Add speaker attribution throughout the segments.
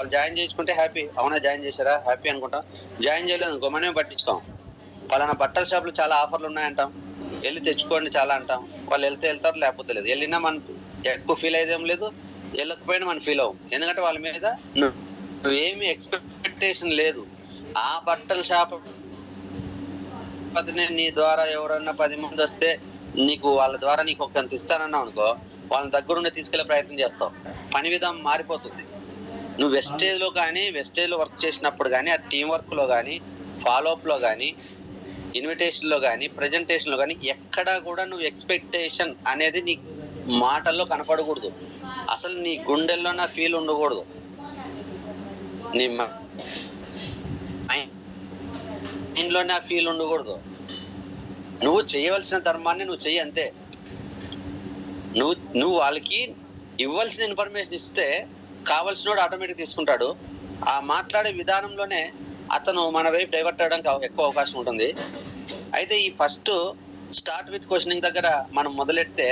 Speaker 1: వాళ్ళు జాయిన్ చేసుకుంటే హ్యాపీ, అవునా జాయిన్ చేశారా హ్యాపీ అనుకుంటాం. జాయిన్ చేయలేదు అనుకో మనమే పట్టించుకోం. పలానా బట్టల షాపులు చాలా ఆఫర్లు ఉన్నాయంటాం, వెళ్ళి తెచ్చుకోండి చాలా అంటాం. వాళ్ళు వెళ్తారు, లేకపోతే లేదు. వెళ్ళినా మనం ఎక్కువ ఫీల్ అయ్యేదేం లేదు, వెళ్ళకపోయినా మనం ఫీల్ అవ్వం. ఎందుకంటే వాళ్ళ మీద నువ్వేమి ఎక్స్పెక్టేషన్ లేదు. ఆ బట్టల షాప్ నీ ద్వారా ఎవరన్నా 10 మంది వస్తే నీకు వాళ్ళ ద్వారా నీకు ఒక అంత ఇస్తానన్నావు అనుకో, వాళ్ళ దగ్గరుండి తీసుకెళ్లే ప్రయత్నం చేస్తావు. పని విధానం మారిపోతుంది. నువ్వు వెస్టేజ్ లో కానీ, వెస్టేజ్ లో వర్క్ చేసినప్పుడు కానీ, ఆ టీం వర్క్ లో కానీ, ఫాలో అప్ లో కానీ, ఇన్విటేషన్ లో కానీ, ప్రెజెంటేషన్ లో కానీ ఎక్కడా కూడా నువ్వు ఎక్స్పెక్టేషన్ అనేది నీ మాటల్లో కనపడకూడదు. అసలు నీ గుండెల్లో నా ఫీల్ ఉండకూడదు. నీ మైండ్లోనే ఆ ఫీల్ ఉండకూడదు. నువ్వు చేయవలసిన ధర్మాన్ని నువ్వు చెయ్యి, అంతే. నువ్వు వాళ్ళకి ఇవ్వాల్సిన ఇన్ఫర్మేషన్ ఇస్తే కావాల్సినోడు ఆటోమేటిక్ తీసుకుంటాడు. ఆ మాట్లాడే విధానంలోనే అతను మన వైపు డైవర్ట్ అవడానికి ఎక్కువ అవకాశం ఉంటుంది. అయితే ఈ ఫస్ట్ స్టార్ట్ విత్ క్వశ్చనింగ్ దగ్గర మనం మొదలెడితే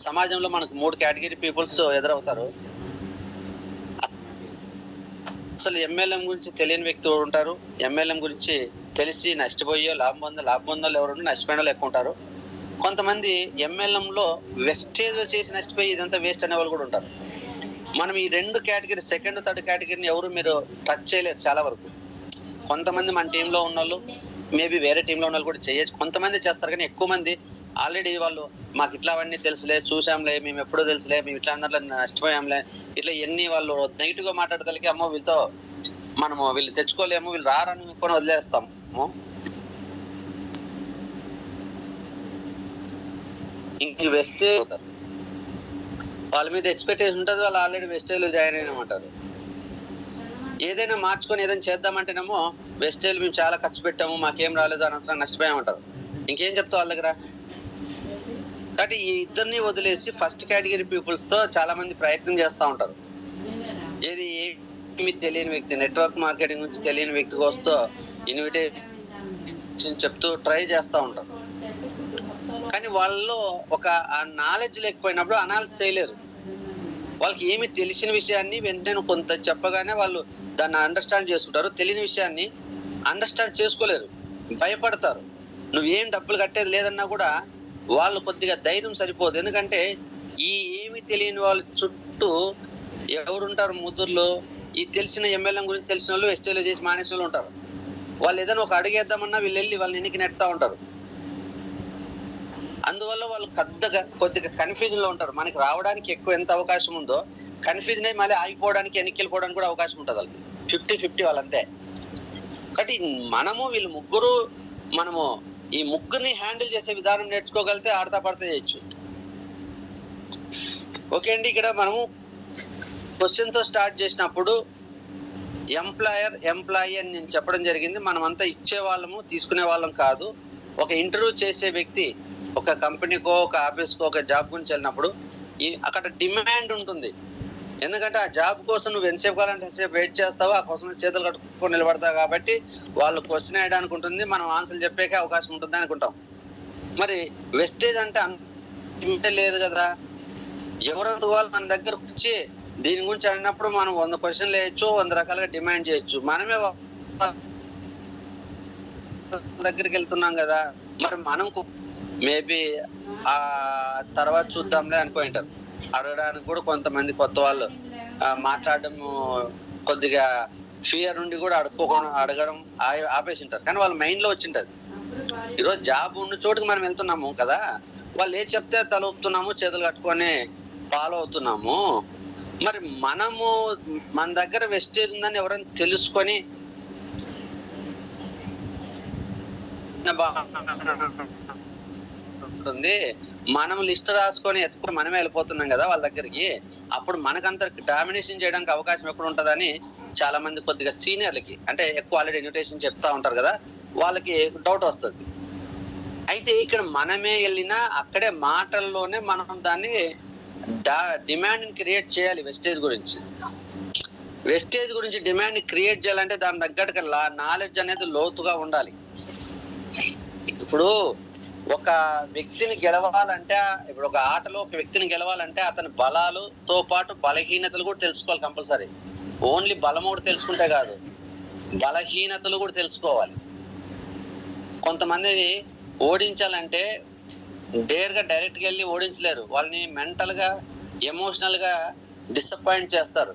Speaker 1: సమాజంలో మనకు 3 కేటగిరీ పీపుల్స్ ఎదురవుతారు. అసలు ఎంఎల్ఎం గురించి తెలియని వ్యక్తులు ఉంటారు, ఎంఎల్ఎం గురించి తెలిసి నష్టపోయో లాభం పొందాలి ఎవరు నష్టపోయిన వాళ్ళు ఎక్కువ ఉంటారు. కొంతమంది ఎంఎల్ఎం లో వెస్టేజ్ చేసి నష్టపోయి ఇదంతా వేస్ట్ అనే వాళ్ళు కూడా ఉంటారు. మనం ఈ 2 కేటగిరీ, సెకండ్ థర్డ్ కేటగిరీని ఎవరు మీరు టచ్ చేయలేరు చాలా వరకు. కొంతమంది మన టీంలో ఉన్న వాళ్ళు, మేబీ వేరే టీంలో ఉన్న వాళ్ళు కూడా చేయొచ్చు, కొంతమంది చేస్తారు. కానీ ఎక్కువ మంది ఆల్రెడీ వాళ్ళు మాకు ఇట్లా అవన్నీ తెలుసులే, చూసాంలే, మేము ఎప్పుడో తెలుసులే, మేము ఇట్లా అందరిలో నష్టపోయాంలే, ఇట్లా ఎన్ని వాళ్ళు నెగిటివ్ గా మాట్లాడతలకి అమ్మో వీళ్ళతో మనము వీళ్ళు తెచ్చుకోలేము, వీళ్ళు రారని కొని వదిలేస్తాము. ఇంక వెస్టేజ్ అవుతారు. వాళ్ళ మీద ఎక్స్పెక్టేషన్ ఉంటుంది, వాళ్ళు ఆల్రెడీ వెస్టేజ్ లో జాయిన్ అయినామంటారు. ఏదైనా మార్చుకొని ఏదైనా చేద్దామంటేనేమో వెస్టేజ్ మేము చాలా ఖర్చు పెట్టాము, మాకేం రాలేదు, అనవసరంగా నష్టపోయామంటారు. ఇంకేం చెప్తావు వాళ్ళ దగ్గర? కాబట్టి ఈ ఇద్దరిని వదిలేసి ఫస్ట్ కేటగిరీ పీపుల్స్ తో చాలా మంది ప్రయత్నం చేస్తూ ఉంటారు. ఏది ఏమి తెలియని వ్యక్తి, నెట్వర్క్ మార్కెటింగ్ గురించి తెలియని వ్యక్తికి వస్తూ ఇన్విటేషన్ చెప్తూ ట్రై చేస్తూ ఉంటారు. కానీ వాళ్ళలో ఒక ఆ నాలెడ్జ్ లేకపోయినప్పుడు అనాలిసిస్ చేయలేరు. వాళ్ళకి ఏమి తెలిసిన విషయాన్ని వెంటనే కొంత చెప్పగానే వాళ్ళు దాన్ని అండర్స్టాండ్ చేసుకుంటారు, తెలియని విషయాన్ని అండర్స్టాండ్ చేసుకోలేరు, భయపడతారు. నువ్వేం డబ్బులు కట్టేది లేదన్నా కూడా వాళ్ళు కొద్దిగా ధైర్యం సరిపోదు. ఎందుకంటే ఈ ఏమి తెలియని వాళ్ళ చుట్టూ ఎవరుంటారు? ముద్దుర్లు ఈ తెలిసిన ఎమ్మెల్యే గురించి తెలిసిన వాళ్ళు ఎస్టీలో చేసి మానేసిన వాళ్ళు ఉంటారు. వాళ్ళు ఏదైనా ఒక అడిగేద్దామన్నా వీళ్ళు వెళ్ళి వాళ్ళని ఎన్నికి నెడతా ఉంటారు. అందువల్ల వాళ్ళు కొద్దిగా కన్ఫ్యూజన్ లో ఉంటారు. మనకి రావడానికి ఎక్కువ ఎంత అవకాశం ఉందో కన్ఫ్యూజన్ అయ్యి మళ్ళీ ఆగిపోవడానికి, ఎన్నికలు వెళ్ళిపోవడానికి కూడా అవకాశం ఉంటుంది వాళ్ళకి. 50-50 వాళ్ళంతే. కాబట్టి వీళ్ళు ముగ్గురు మనము ఈ ముగ్గురిని హ్యాండిల్ చేసే విధానం నేర్చుకోగలిగితే ఆడతా పడతా చేయొచ్చు. ఓకే అండి, ఇక్కడ మనము క్వశ్చన్ తో స్టార్ట్ చేసినప్పుడు ఎంప్లాయర్, ఎంప్లాయీ అని నేను చెప్పడం జరిగింది. మనమంతా ఇచ్చే వాళ్ళము, తీసుకునే వాళ్ళం కాదు. ఒక ఇంటర్వ్యూ చేసే వ్యక్తి ఒక కంపెనీకో, ఒక ఆఫీస్కో, ఒక జాబ్ గురించి వెళ్ళినప్పుడు అక్కడ డిమాండ్ ఉంటుంది. ఎందుకంటే ఆ జాబ్ కోసం నువ్వు ఎంతసేపు కావాలంటే ఎంతసేపు వెయిట్ చేస్తావు, ఆ కోసం చేతులు కట్టుకొని నిలబడతావు. కాబట్టి వాళ్ళు క్వశ్చన్ వేయడానికి ఉంటుంది, మనం ఆన్సర్ చెప్పేకే అవకాశం ఉంటుంది అనుకుంటాం. మరి వెస్టేజ్ అంటే అంత లేదు కదా. ఎవరంత వాళ్ళు మన దగ్గరకు వచ్చి దీని గురించి అడిగినప్పుడు మనం 100 క్వశ్చన్లు వేయచ్చు, 100 రకాలుగా డిమాండ్ చేయొచ్చు. మనమే దగ్గరికి వెళ్తున్నాం కదా. మరి మనం మేబీ ఆ తర్వాత చూద్దాంలే అనుకుంటారు. అడగడానికి కూడా కొంతమంది కొత్త వాళ్ళు మాట్లాడడం కొద్దిగా ఫియర్ నుండి కూడా అడగడం ఆపేసి ఉంటారు. కానీ వాళ్ళ మైండ్ లో వచ్చింటది, ఈరోజు జాబ్ ఉన్న చోటుకి మనం వెళ్తున్నాము కదా, వాళ్ళు ఏం చెప్తే తల ఊపుతున్నాము, చేతులు కట్టుకొని ఫాలో అవుతున్నాము. మరి మనము మన దగ్గర వెస్టేజ్ ఉందని ఎవరైనా తెలుసుకొని ఉంటుంది, మనం లిస్ట్ రాసుకొని ఎత్తుకుని మనమే వెళ్ళిపోతున్నాం కదా వాళ్ళ దగ్గరికి. అప్పుడు మనకంత డామినేషన్ చేయడానికి అవకాశం ఎప్పుడు ఉంటుందని చాలా మంది కొద్దిగా సీనియర్లకి, అంటే ఎక్కువ ఆల్రెడీ ఇన్విటేషన్ చెప్తా ఉంటారు కదా, వాళ్ళకి డౌట్ వస్తుంది. అయితే ఇక్కడ మనమే వెళ్ళినా అక్కడే మాటల్లోనే మనం దాన్ని డిమాండ్ క్రియేట్ చేయాలి. వెస్టేజ్ గురించి డిమాండ్ క్రియేట్ చేయాలంటే దాని తగ్గట్టుగా నాలెడ్జ్ అనేది లోతుగా ఉండాలి. ఇప్పుడు ఒక వ్యక్తిని గెలవాలంటే, ఇప్పుడు ఒక ఆటలో ఒక వ్యక్తిని గెలవాలంటే అతని బలాలతో పాటు బలహీనతలు కూడా తెలుసుకోవాలి కంపల్సరీ. ఓన్లీ బలం కూడా తెలుసుకుంటే కాదు, బలహీనతలు కూడా తెలుసుకోవాలి. కొంతమందిని ఓడించాలంటే డేర్గా డైరెక్ట్గా వెళ్ళి ఓడించలేరు, వాళ్ళని మెంటల్గా ఎమోషనల్గా డిసప్పాయింట్ చేస్తారు,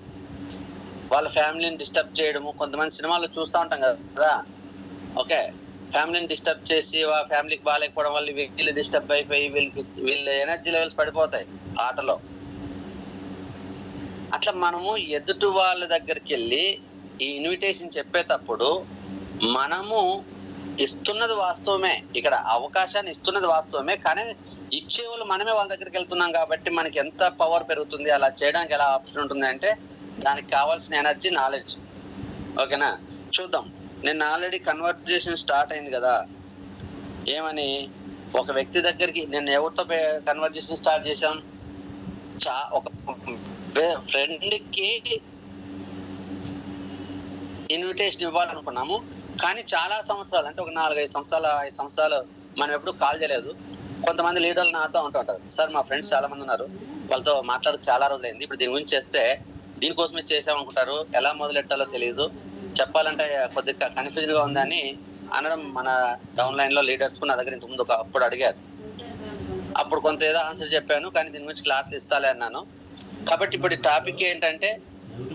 Speaker 1: వాళ్ళ ఫ్యామిలీని డిస్టర్బ్ చేయడము. కొంతమంది సినిమాల్లో చూస్తూ ఉంటాం కదా, ఓకే, ఫ్యామిలీని డిస్టర్బ్ చేసి ఆ ఫ్యామిలీకి బాగాలేకపోవడం వల్ల వీళ్ళు డిస్టర్బ్ అయిపోయి వీళ్ళ ఎనర్జీ లెవెల్స్ పడిపోతాయి ఆటలో. అట్లా మనము ఎదుటి వాళ్ళ దగ్గరికి వెళ్ళి ఈ ఇన్విటేషన్ చెప్పేటప్పుడు మనము ఇస్తున్నది వాస్తవమే, ఇక్కడ అవకాశాన్ని ఇస్తున్నది వాస్తవమే, కానీ ఇచ్చేవాళ్ళు మనమే వాళ్ళ దగ్గరికి వెళ్తున్నాం కాబట్టి మనకి ఎంత పవర్ పెరుగుతుంది. అలా చేయడానికి ఎలా ఆప్షన్ ఉంటుంది అంటే దానికి కావాల్సిన ఎనర్జీ, నాలెడ్జ్. ఓకేనా, చూద్దాం. నేను ఆల్రెడీ కన్వర్జేషన్ స్టార్ట్ అయింది కదా, ఏమని, ఒక వ్యక్తి దగ్గరికి నేను ఎవరితో కన్వర్జేషన్ స్టార్ట్ చేశాం, ఒక ఫ్రెండ్కి ఇన్విటేషన్ ఇవ్వాలనుకున్నాము, కానీ చాలా సంవత్సరాలు, అంటే ఒక 4-5 సంవత్సరాలు 5 సంవత్సరాలు మనం ఎప్పుడు కాల్ చేయలేదు. కొంతమంది లీడర్లు నాతో ఉంటుంటారు, సార్ మా ఫ్రెండ్స్ చాలా మంది ఉన్నారు, వాళ్ళతో మాట్లాడి చాలా రోజులైంది, ఇప్పుడు దీని గురించి చేస్తే దీనికోసమే చేసామనుకుంటారు, ఎలా మొదలెట్టాలో తెలియదు, చెప్పాలంటే కొద్దిగా కన్ఫ్యూజన్ గా ఉందని అనడం మన డౌన్ లైన్ లో లీడర్స్ నా దగ్గర ఇంత ముందు అప్పుడు అడిగారు. అప్పుడు కొంత ఏదో ఆన్సర్ చెప్పాను, కానీ దీని గురించి క్లాసులు ఇస్తాలే అన్నాను. కాబట్టి ఇప్పుడు టాపిక్ ఏంటంటే,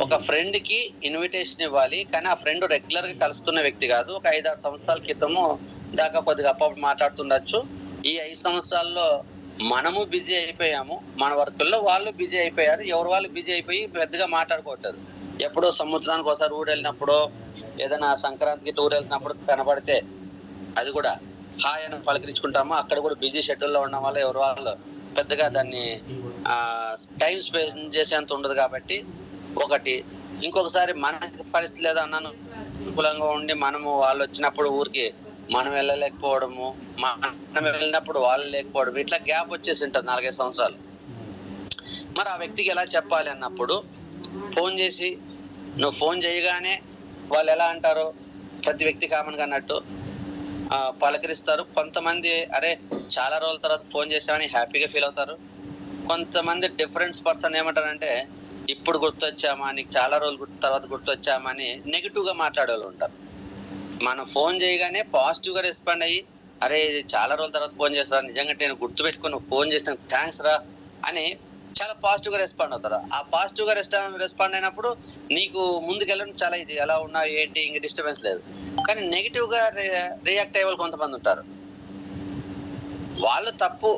Speaker 1: ఒక ఫ్రెండ్ కి ఇన్విటేషన్ ఇవ్వాలి, కానీ ఆ ఫ్రెండ్ రెగ్యులర్ గా కలుస్తున్న వ్యక్తి కాదు, ఒక 5-6 సంవత్సరాల క్రితము దాకా కొద్దిగా అప్పుడు మాట్లాడుతుండొచ్చు. ఈ 5 సంవత్సరాల్లో మనము బిజీ అయిపోయాము, మన వర్కుల్లో వాళ్ళు బిజీ అయిపోయారు, ఎవరు వాళ్ళు బిజీ అయిపోయి పెద్దగా మాట్లాడుకోవట్లేదు. ఎప్పుడో సంవత్సరానికి ఒకసారి ఊరు వెళ్ళినప్పుడు, ఏదైనా సంక్రాంతికి టూర్ వెళ్తున్నప్పుడు కనబడితే అది కూడా హాయ్ అని పలకరించుకుంటాము. అక్కడ కూడా బిజీ షెడ్యూల్లో ఉండడం వల్ల ఎవరు వాళ్ళు పెద్దగా దాన్ని టైం స్పెండ్ చేసేంత ఉండదు. కాబట్టి ఒకటి, ఇంకొకసారి మన పరిస్థితి లేదా అన్నాను అనుకూలంగా ఉండి మనము వాళ్ళు వచ్చినప్పుడు ఊరికి మనం వెళ్ళలేకపోవడము, మనం వెళ్ళినప్పుడు వాళ్ళు లేకపోవడం, ఇట్లా గ్యాప్ వచ్చేసి ఉంటుంది 4-5 సంవత్సరాలు. మరి ఆ వ్యక్తికి ఎలా చెప్పాలి అన్నప్పుడు, ఫోన్ చేసి నువ్వు ఫోన్ చేయగానే వాళ్ళు ఎలా అంటారు, ప్రతి వ్యక్తి కామన్గా అన్నట్టు పలకరిస్తారు. కొంతమంది అరే చాలా రోజుల తర్వాత ఫోన్ చేసామని హ్యాపీగా ఫీల్ అవుతారు. కొంతమంది డిఫరెంట్ పర్సన్ ఏమంటారంటే, ఇప్పుడు గుర్తొచ్చామా, నీకు చాలా రోజుల తర్వాత గుర్తొచ్చామా అని నెగిటివ్ గా మాట్లాడే వాళ్ళు ఉంటారు. మనం ఫోన్ చేయగానే పాజిటివ్ గా రెస్పాండ్ అయ్యి, అరే చాలా రోజుల తర్వాత ఫోన్ చేస్తారా, నిజంగా నేను గుర్తు పెట్టుకుని ఫోన్ చేసిన థ్యాంక్స్ రా అని చాలా పాజిటివ్ గా రెస్పాండ్ అవుతారు. ఆ పాజిటివ్ గా రెస్పాండ్ అయినప్పుడు నీకు ముందుకెళ్ళడం చాలా ఇది, ఎలా ఉన్నా ఏంటి, ఇంక డిస్టర్బెన్స్ లేదు. కానీ నెగిటివ్ గా రియాక్ట్ అయ్యే వాళ్ళు కొంతమంది ఉంటారు. వాళ్ళు తప్పు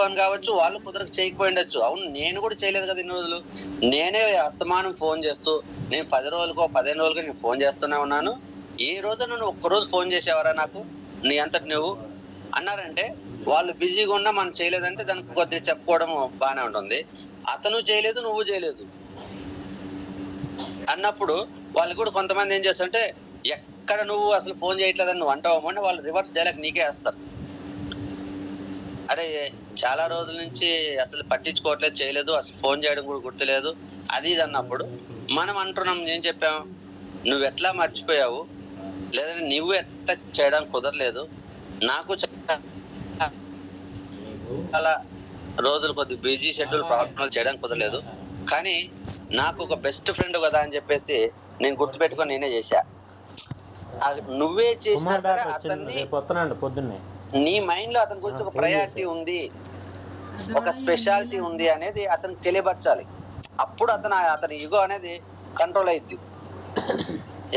Speaker 1: అని కావచ్చు, వాళ్ళు కుదరకు చేయకపోయి ఉండొచ్చు. అవును, నేను కూడా చేయలేదు కదా ఇన్ని రోజులు, నేనే అస్తమానం ఫోన్ చేస్తూ, నేను 10 రోజులకో 15 రోజులకో నేను ఫోన్ చేస్తూనే ఉన్నాను, ఏ రోజు నువ్వు ఒక్కరోజు ఫోన్ చేసేవారా నాకు, నీ అంతటి నువ్వు అన్నారంటే వాళ్ళు బిజీగా ఉన్నా మనం చేయలేదంటే దానికి కొద్దిగా చెప్పుకోవడం బాగానే ఉంటుంది. అతను చేయలేదు, నువ్వు చేయలేదు అన్నప్పుడు వాళ్ళు కూడా కొంతమంది ఏం చేస్తారంటే, ఎక్కడ నువ్వు అసలు ఫోన్ చేయట్లేదని నువ్వు అంటావు అంటే వాళ్ళు రివర్స్ డైలాగ్ నీకే వేస్తారు. అరే చాలా రోజుల నుంచి అసలు పట్టించుకోవట్లేదు, చేయలేదు, అసలు ఫోన్ చేయడం కూడా గుర్తులేదు, అది ఇది అన్నప్పుడు మనం అంటున్నాం, ఏం చెప్పాము, నువ్వు ఎట్లా మర్చిపోయావు, లేదంటే నువ్వు ఎట్లా చేయడానికి కుదరలేదు, నాకు చాలా రోజులు కొద్ది బిజీ షెడ్యూల్ ప్రాబ్లం చేయడానికి కుదరలేదు, కానీ నాకు ఒక బెస్ట్ ఫ్రెండ్ కదా అని చెప్పేసి నేను గుర్తుపెట్టుకొని నేనే చేశా. నువ్వే చేసినా సరే అతన్ని
Speaker 2: పొద్దున్నే
Speaker 1: నీ మైండ్ లో అతని గురించి ఒక ప్రయారిటీ ఉంది, ఒక స్పెషాలిటీ ఉంది అనేది అతనికి తెలియపరచాలి. అప్పుడు అతని ఈగో అనేది కంట్రోల్ అయ్యిద్ది.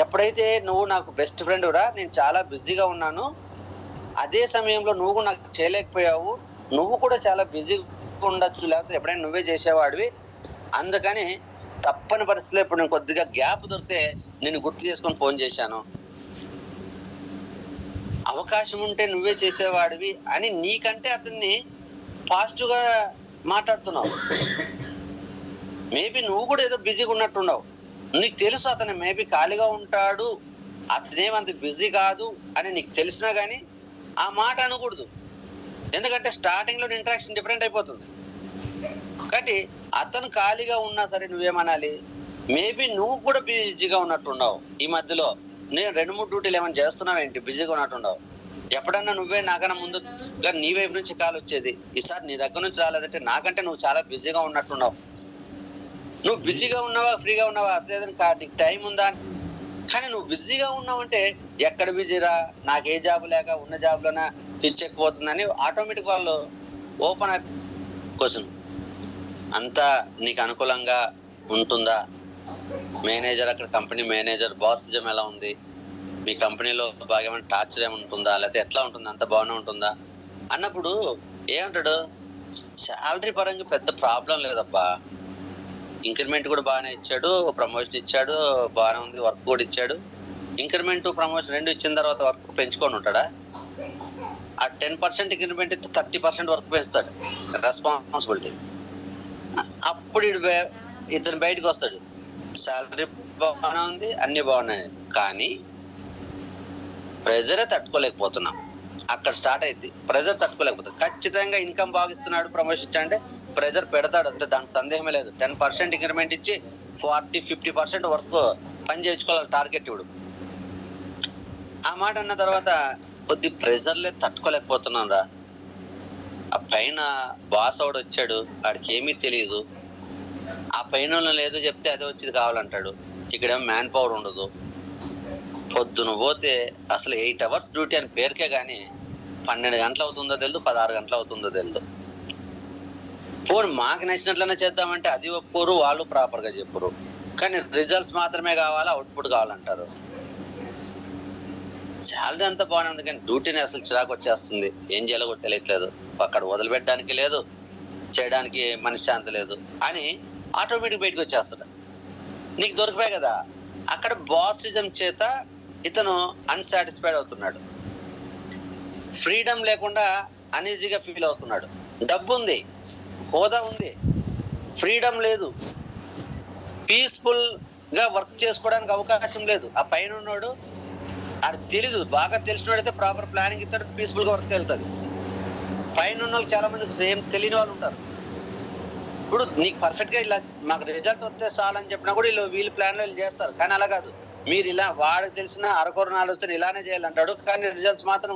Speaker 1: ఎప్పుడైతే నువ్వు నాకు బెస్ట్ ఫ్రెండ్ రా, నేను చాలా బిజీగా ఉన్నాను, అదే సమయంలో నువ్వు నాకు చేయలేకపోయావు, నువ్వు కూడా చాలా బిజీగా ఉండొచ్చు, లేకపోతే ఎప్పుడైనా నువ్వే చేసేవాడివి, అందుకని తప్పని పరిస్థితిలో ఇప్పుడు నేను కొద్దిగా గ్యాప్ దొరికితే నేను గుర్తు చేసుకొని ఫోన్ చేశాను, అవకాశం ఉంటే నువ్వే చేసేవాడివి అని నీకంటే అతన్ని పాజిటివ్ గా మాట్లాడుతున్నావు. మేబీ నువ్వు కూడా ఏదో బిజీగా ఉన్నట్టున్నావు, నీకు తెలుసు అతను మేబీ ఖాళీగా ఉంటాడు, అతనేమంత బిజీ కాదు అని నీకు తెలిసినా గానీ ఆ మాట అనకూడదు. ఎందుకంటే స్టార్టింగ్ లో ఇంటరాక్షన్ డిఫరెంట్ అయిపోతుంది. కాబట్టి అతను ఖాళీగా ఉన్నా సరే నువ్వేమనాలి, మేబీ నువ్వు కూడా బిజీగా ఉన్నట్టున్నావు, ఈ మధ్యలో నేను 2-3 డ్యూటీలు ఏమైనా చేస్తున్నావు ఏంటి, బిజీగా ఉన్నట్టున్నావు, ఎప్పుడన్నా నువ్వే నాకన్నా ముందుగా నీ వైపు నుంచి కాల్ వచ్చేది, ఈసారి నీ దగ్గర నుంచి రాలేదంటే నాకంటే నువ్వు చాలా బిజీగా ఉన్నట్టున్నావు నువ్వు బిజీగా ఉన్నావా ఫ్రీగా ఉన్నావా అసలు ఏదైనా నీకు టైం ఉందా, కానీ నువ్వు బిజీగా ఉన్నావంటే ఎక్కడ బిజీరా, నాకు ఏ జాబ్ లేక ఉన్న జాబ్లోనే పిచ్చెక్కిపోతుందని ఆటోమేటిక్ వాళ్ళు ఓపెన్ క్వశ్చన్. అంతా నీకు అనుకూలంగా ఉంటుందా? మేనేజర్, అక్కడ కంపెనీ మేనేజర్ బాసిజం ఎలా ఉంది, మీ కంపెనీలో బాగా ఏమైనా టార్చర్ ఏముంటుందా, లేకపోతే ఎట్లా ఉంటుంది, అంత బాగానే ఉంటుందా అన్నప్పుడు ఏమంటాడు, శాలరీ పరంగా పెద్ద ప్రాబ్లం లేదబ్బా, ఇంక్రిమెంట్ కూడా బాగానే ఇచ్చాడు, ప్రమోషన్ ఇచ్చాడు, బాగానే ఉంది, వర్క్ కూడా ఇచ్చాడు. ఇంక్రిమెంట్ ప్రమోషన్ రెండు ఇచ్చిన తర్వాత వర్క్ పెంచుకొని ఉంటాడా? ఆ 10% ఇంక్రిమెంట్ ఇస్తే 30% వర్క్ పెంచుతాడు, రెస్పాన్సిబిలిటీ. అప్పుడు ఇతను బయటకు వస్తాడు, శాలరీ బాగానే ఉంది, అన్ని బాగున్నాయి, కానీ ప్రెజరే తట్టుకోలేకపోతున్నాం. అక్కడ స్టార్ట్ అయింది, ప్రెజర్ తట్టుకోలేకపోతుంది. ఖచ్చితంగా ఇన్కమ్ బాగా ఇస్తున్నాడు, ప్రమోషన్ ఇచ్చా అంటే ప్రెజర్ పెడతాడు, అంటే దానికి సందేహమే లేదు. 10% ఇంక్రిమెంట్ ఇచ్చి 40-50% వర్క్ పని చేయించుకోవాలి, టార్గెట్ ఇవ్వడు. ఆ మాట అన్న తర్వాత కొద్ది ప్రెజర్లే తట్టుకోలేకపోతున్నాం రా. ఆ పైన బాస్ అవుడు వచ్చాడు, వాడికి ఏమీ తెలియదు, ఆ పైన లేదో చెప్తే అదే వచ్చేది కావాలంటాడు. ఇక్కడేమో మ్యాన్ పవర్ ఉండదు, పొద్దున పోతే అసలు 8 hours డ్యూటీ అని పేరుకే కానీ 12 గంటలు అవుతుందో తెలియదు, 16 గంటలు అవుతుందో తెలియదు. పోనీ మాకు నచ్చినట్లనే చేద్దామంటే అది ఒప్పుకోరు, వాళ్ళు ప్రాపర్ గా చెప్పరు, కానీ రిజల్ట్స్ మాత్రమే కావాలా, అవుట్పుట్ కావాలంటారు. శాలరీ అంతా బాగానే ఉంది, కానీ డ్యూటీని అసలు చిరాకు వచ్చేస్తుంది, ఏం చేయాలో కూడా తెలియట్లేదు, అక్కడ వదిలిపెట్టడానికి లేదు, చేయడానికి మనశ్శాంతి లేదు అని ఆటోమేటిక్ బయటకు వచ్చేస్తాడు. నీకు దొరికిపోయి కదా, అక్కడ బాసిజం చేత ఇతను అన్సాటిస్ఫైడ్ అవుతున్నాడు, ఫ్రీడమ్ లేకుండా అనీజీగా ఫీల్ అవుతున్నాడు. డబ్బు ఉంది, హోదా ఉంది, ఫ్రీడమ్ లేదు, పీస్ఫుల్ గా వర్క్ చేసుకోవడానికి అవకాశం లేదు. ఆ పైన ఉన్నాడు అది తెలీదు, బాగా తెలిసినోడైతే ప్రాపర్ ప్లానింగ్ ఇస్తాడు, పీస్ఫుల్ గా వర్క్ వెళ్తుంది. పైన ఉన్న వాళ్ళు చాలా మంది ఏం తెలియని వాళ్ళు ఉంటారు. ఇప్పుడు నీకు పర్ఫెక్ట్ గా ఇలా మాకు రిజల్ట్ వస్తే చాలని చెప్పినా కూడా వీళ్ళు ప్లాన్ లో చేస్తారు, కానీ అలా కాదు. మీరు ఇలా వాడికి తెలిసిన అరకొర ఆలోచన ఇలానే చేయాలంటాడు, కానీ రిజల్ట్స్ మాత్రం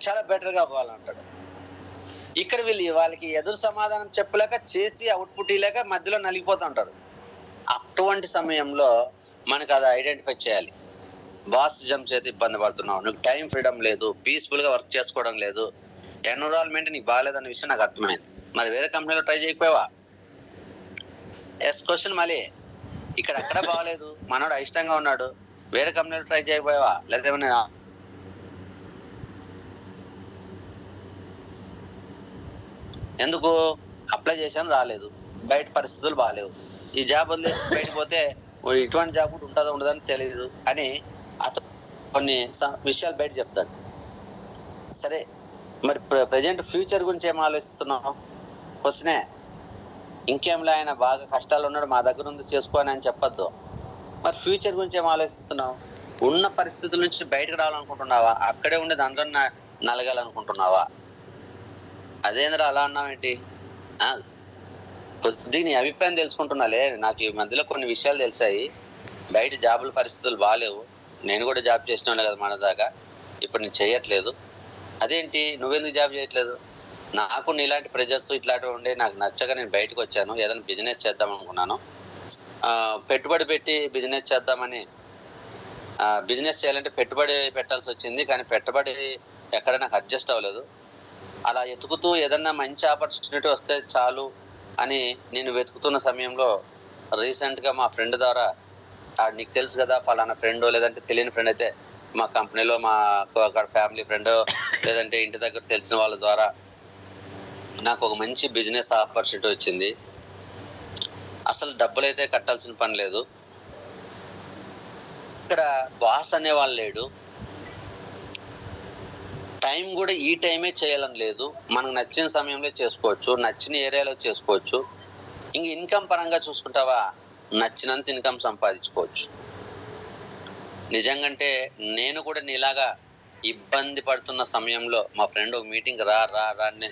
Speaker 1: చాలా బెటర్ గా అవ్వాలంటాడు. ఇక్కడ వాళ్ళకి ఎదురు సమాధానం చెప్పలేక, చేసి అవుట్పుట్ ఇలాక మధ్యలో నలిగిపోతూ ఉంటారు. అటువంటి సమయంలో మనకు అది ఐడెంటిఫై చేయాలి. బాసిజం చేతి ఇబ్బంది పడుతున్నావు, నీకు టైం ఫ్రీడమ్ లేదు, పీస్ఫుల్ గా వర్క్ చేసుకోవడం లేదు, ఎన్విరాన్మెంట్ నీకు బాగాలేదన్న విషయం నాకు అర్థమైంది. మరి వేరే కంపెనీలో ట్రై చేయకపోయావా? Yes question. మళ్ళీ ఇక్కడ అక్కడ బాగాలేదు, మనోడు అయిష్టంగా ఉన్నాడు, వేరే కంపెనీలో ట్రై చేయకపోయావా? లేదా ఎందుకు అప్లై చేశాను రాలేదు, బయట పరిస్థితులు బాగాలేవు, ఈ జాబ్ వదిలేసి బయటకు పోతే ఇటువంటి జాబ్ కూడా ఉంటుందో ఉండదని తెలియదు అని అతను కొన్ని విషయాలు బయట చెప్తాడు. సరే, మరి ప్రజెంట్ ఫ్యూచర్ గురించి ఏం ఆలోచిస్తున్నావు? క్వశ్చనే. ఇంకేంలే ఆయన బాగా కష్టాలు ఉన్నాడు, మా దగ్గర ఉంది చేసుకోని అని చెప్పొద్దు. మరి ఫ్యూచర్ గురించి ఏం ఆలోచిస్తున్నావు? ఉన్న పరిస్థితుల నుంచి బయటకు రావాలనుకుంటున్నావా? అక్కడే ఉండేది అందరూ నలగాలనుకుంటున్నావా? అదేంద్రా అలా అన్నావేంటి? కొద్దిగా నీ అభిప్రాయం తెలుసుకుంటున్నాలే. నాకు ఈ మధ్యలో కొన్ని విషయాలు తెలిసాయి, బయట జాబుల పరిస్థితులు బాగాలేవు, నేను కూడా జాబ్ చేసిన కదా మన దాకా, ఇప్పుడు నేను చేయట్లేదు. అదేంటి నువ్వెందుకు జాబ్ చేయట్లేదు? నాకు నీలాంటి ప్రెజర్స్ ఇట్లాంటివి ఉండే నాకు నచ్చగా నేను బయటకు వచ్చాను, ఏదైనా బిజినెస్ చేద్దాం అనుకున్నాను, పెట్టుబడి పెట్టి బిజినెస్ చేద్దామని. బిజినెస్ చేయాలంటే పెట్టుబడి పెట్టాల్సి వచ్చింది, కానీ పెట్టుబడి ఎక్కడ నాకు అడ్జస్ట్ అవ్వలేదు. అలా వెతుకుతూ ఏదన్నా మంచి ఆపర్చునిటీ వస్తే చాలు అని నేను వెతుకుతున్న సమయంలో రీసెంట్ గా మా ఫ్రెండ్ ద్వారా, నీకు తెలుసు కదా పలానా ఫ్రెండ్, లేదంటే తెలియని ఫ్రెండ్ అయితే మా కంపెనీలో మా ఫ్యామిలీ ఫ్రెండ్, లేదంటే ఇంటి దగ్గర తెలిసిన వాళ్ళ ద్వారా నాకు ఒక మంచి బిజినెస్ ఆపర్చునిటీ వచ్చింది. అసలు డబ్బులు అయితే కట్టాల్సిన పని లేదు, ఇక్కడ బాస్ అనే వాళ్ళు లేడు, టైం కూడా ఈ టైమే చేయాలని లేదు, మనకు నచ్చిన సమయంలో చేసుకోవచ్చు, నచ్చిన ఏరియాలో చేసుకోవచ్చు. ఇంక ఇన్కమ్ పరంగా చూసుకుంటావా, నచ్చినంత ఇన్కమ్ సంపాదించుకోవచ్చు. నిజంగంటే నేను కూడా నీలాగా ఇబ్బంది పడుతున్న సమయంలో మా ఫ్రెండ్ ఒక మీటింగ్ రా అని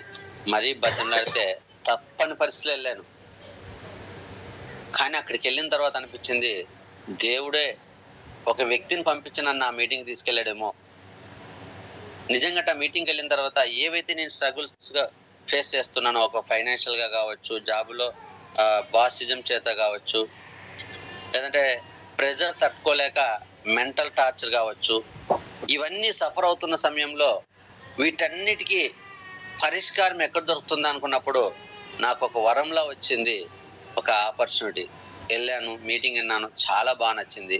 Speaker 1: మరీ బతిమలాడితే తప్పని పరిస్థితులు వెళ్ళాను. కానీ అక్కడికి వెళ్ళిన తర్వాత అనిపించింది, దేవుడే ఒక వ్యక్తిని పంపించి నన్ను ఆ మీటింగ్ తీసుకెళ్ళాడేమో. నిజంగా ఆ మీటింగ్కి వెళ్ళిన తర్వాత ఏవైతే నేను స్ట్రగుల్స్ గా ఫేస్ చేస్తున్నానో, ఒక ఫైనాన్షియల్ గా కావచ్చు, జాబ్ లో బాసిజం చేత కావచ్చు, లేదంటే ప్రెజర్ తట్టుకోలేక మెంటల్ టార్చర్ కావచ్చు, ఇవన్నీ సఫర్ అవుతున్న సమయంలో వీటన్నిటికీ పరిష్కారం ఎక్కడ దొరుకుతుంది అనుకున్నప్పుడు నాకు ఒక వరంలా వచ్చింది, ఒక ఆపర్చునిటీ. వెళ్ళాను, మీటింగ్ విన్నాను, చాలా బాగా నచ్చింది.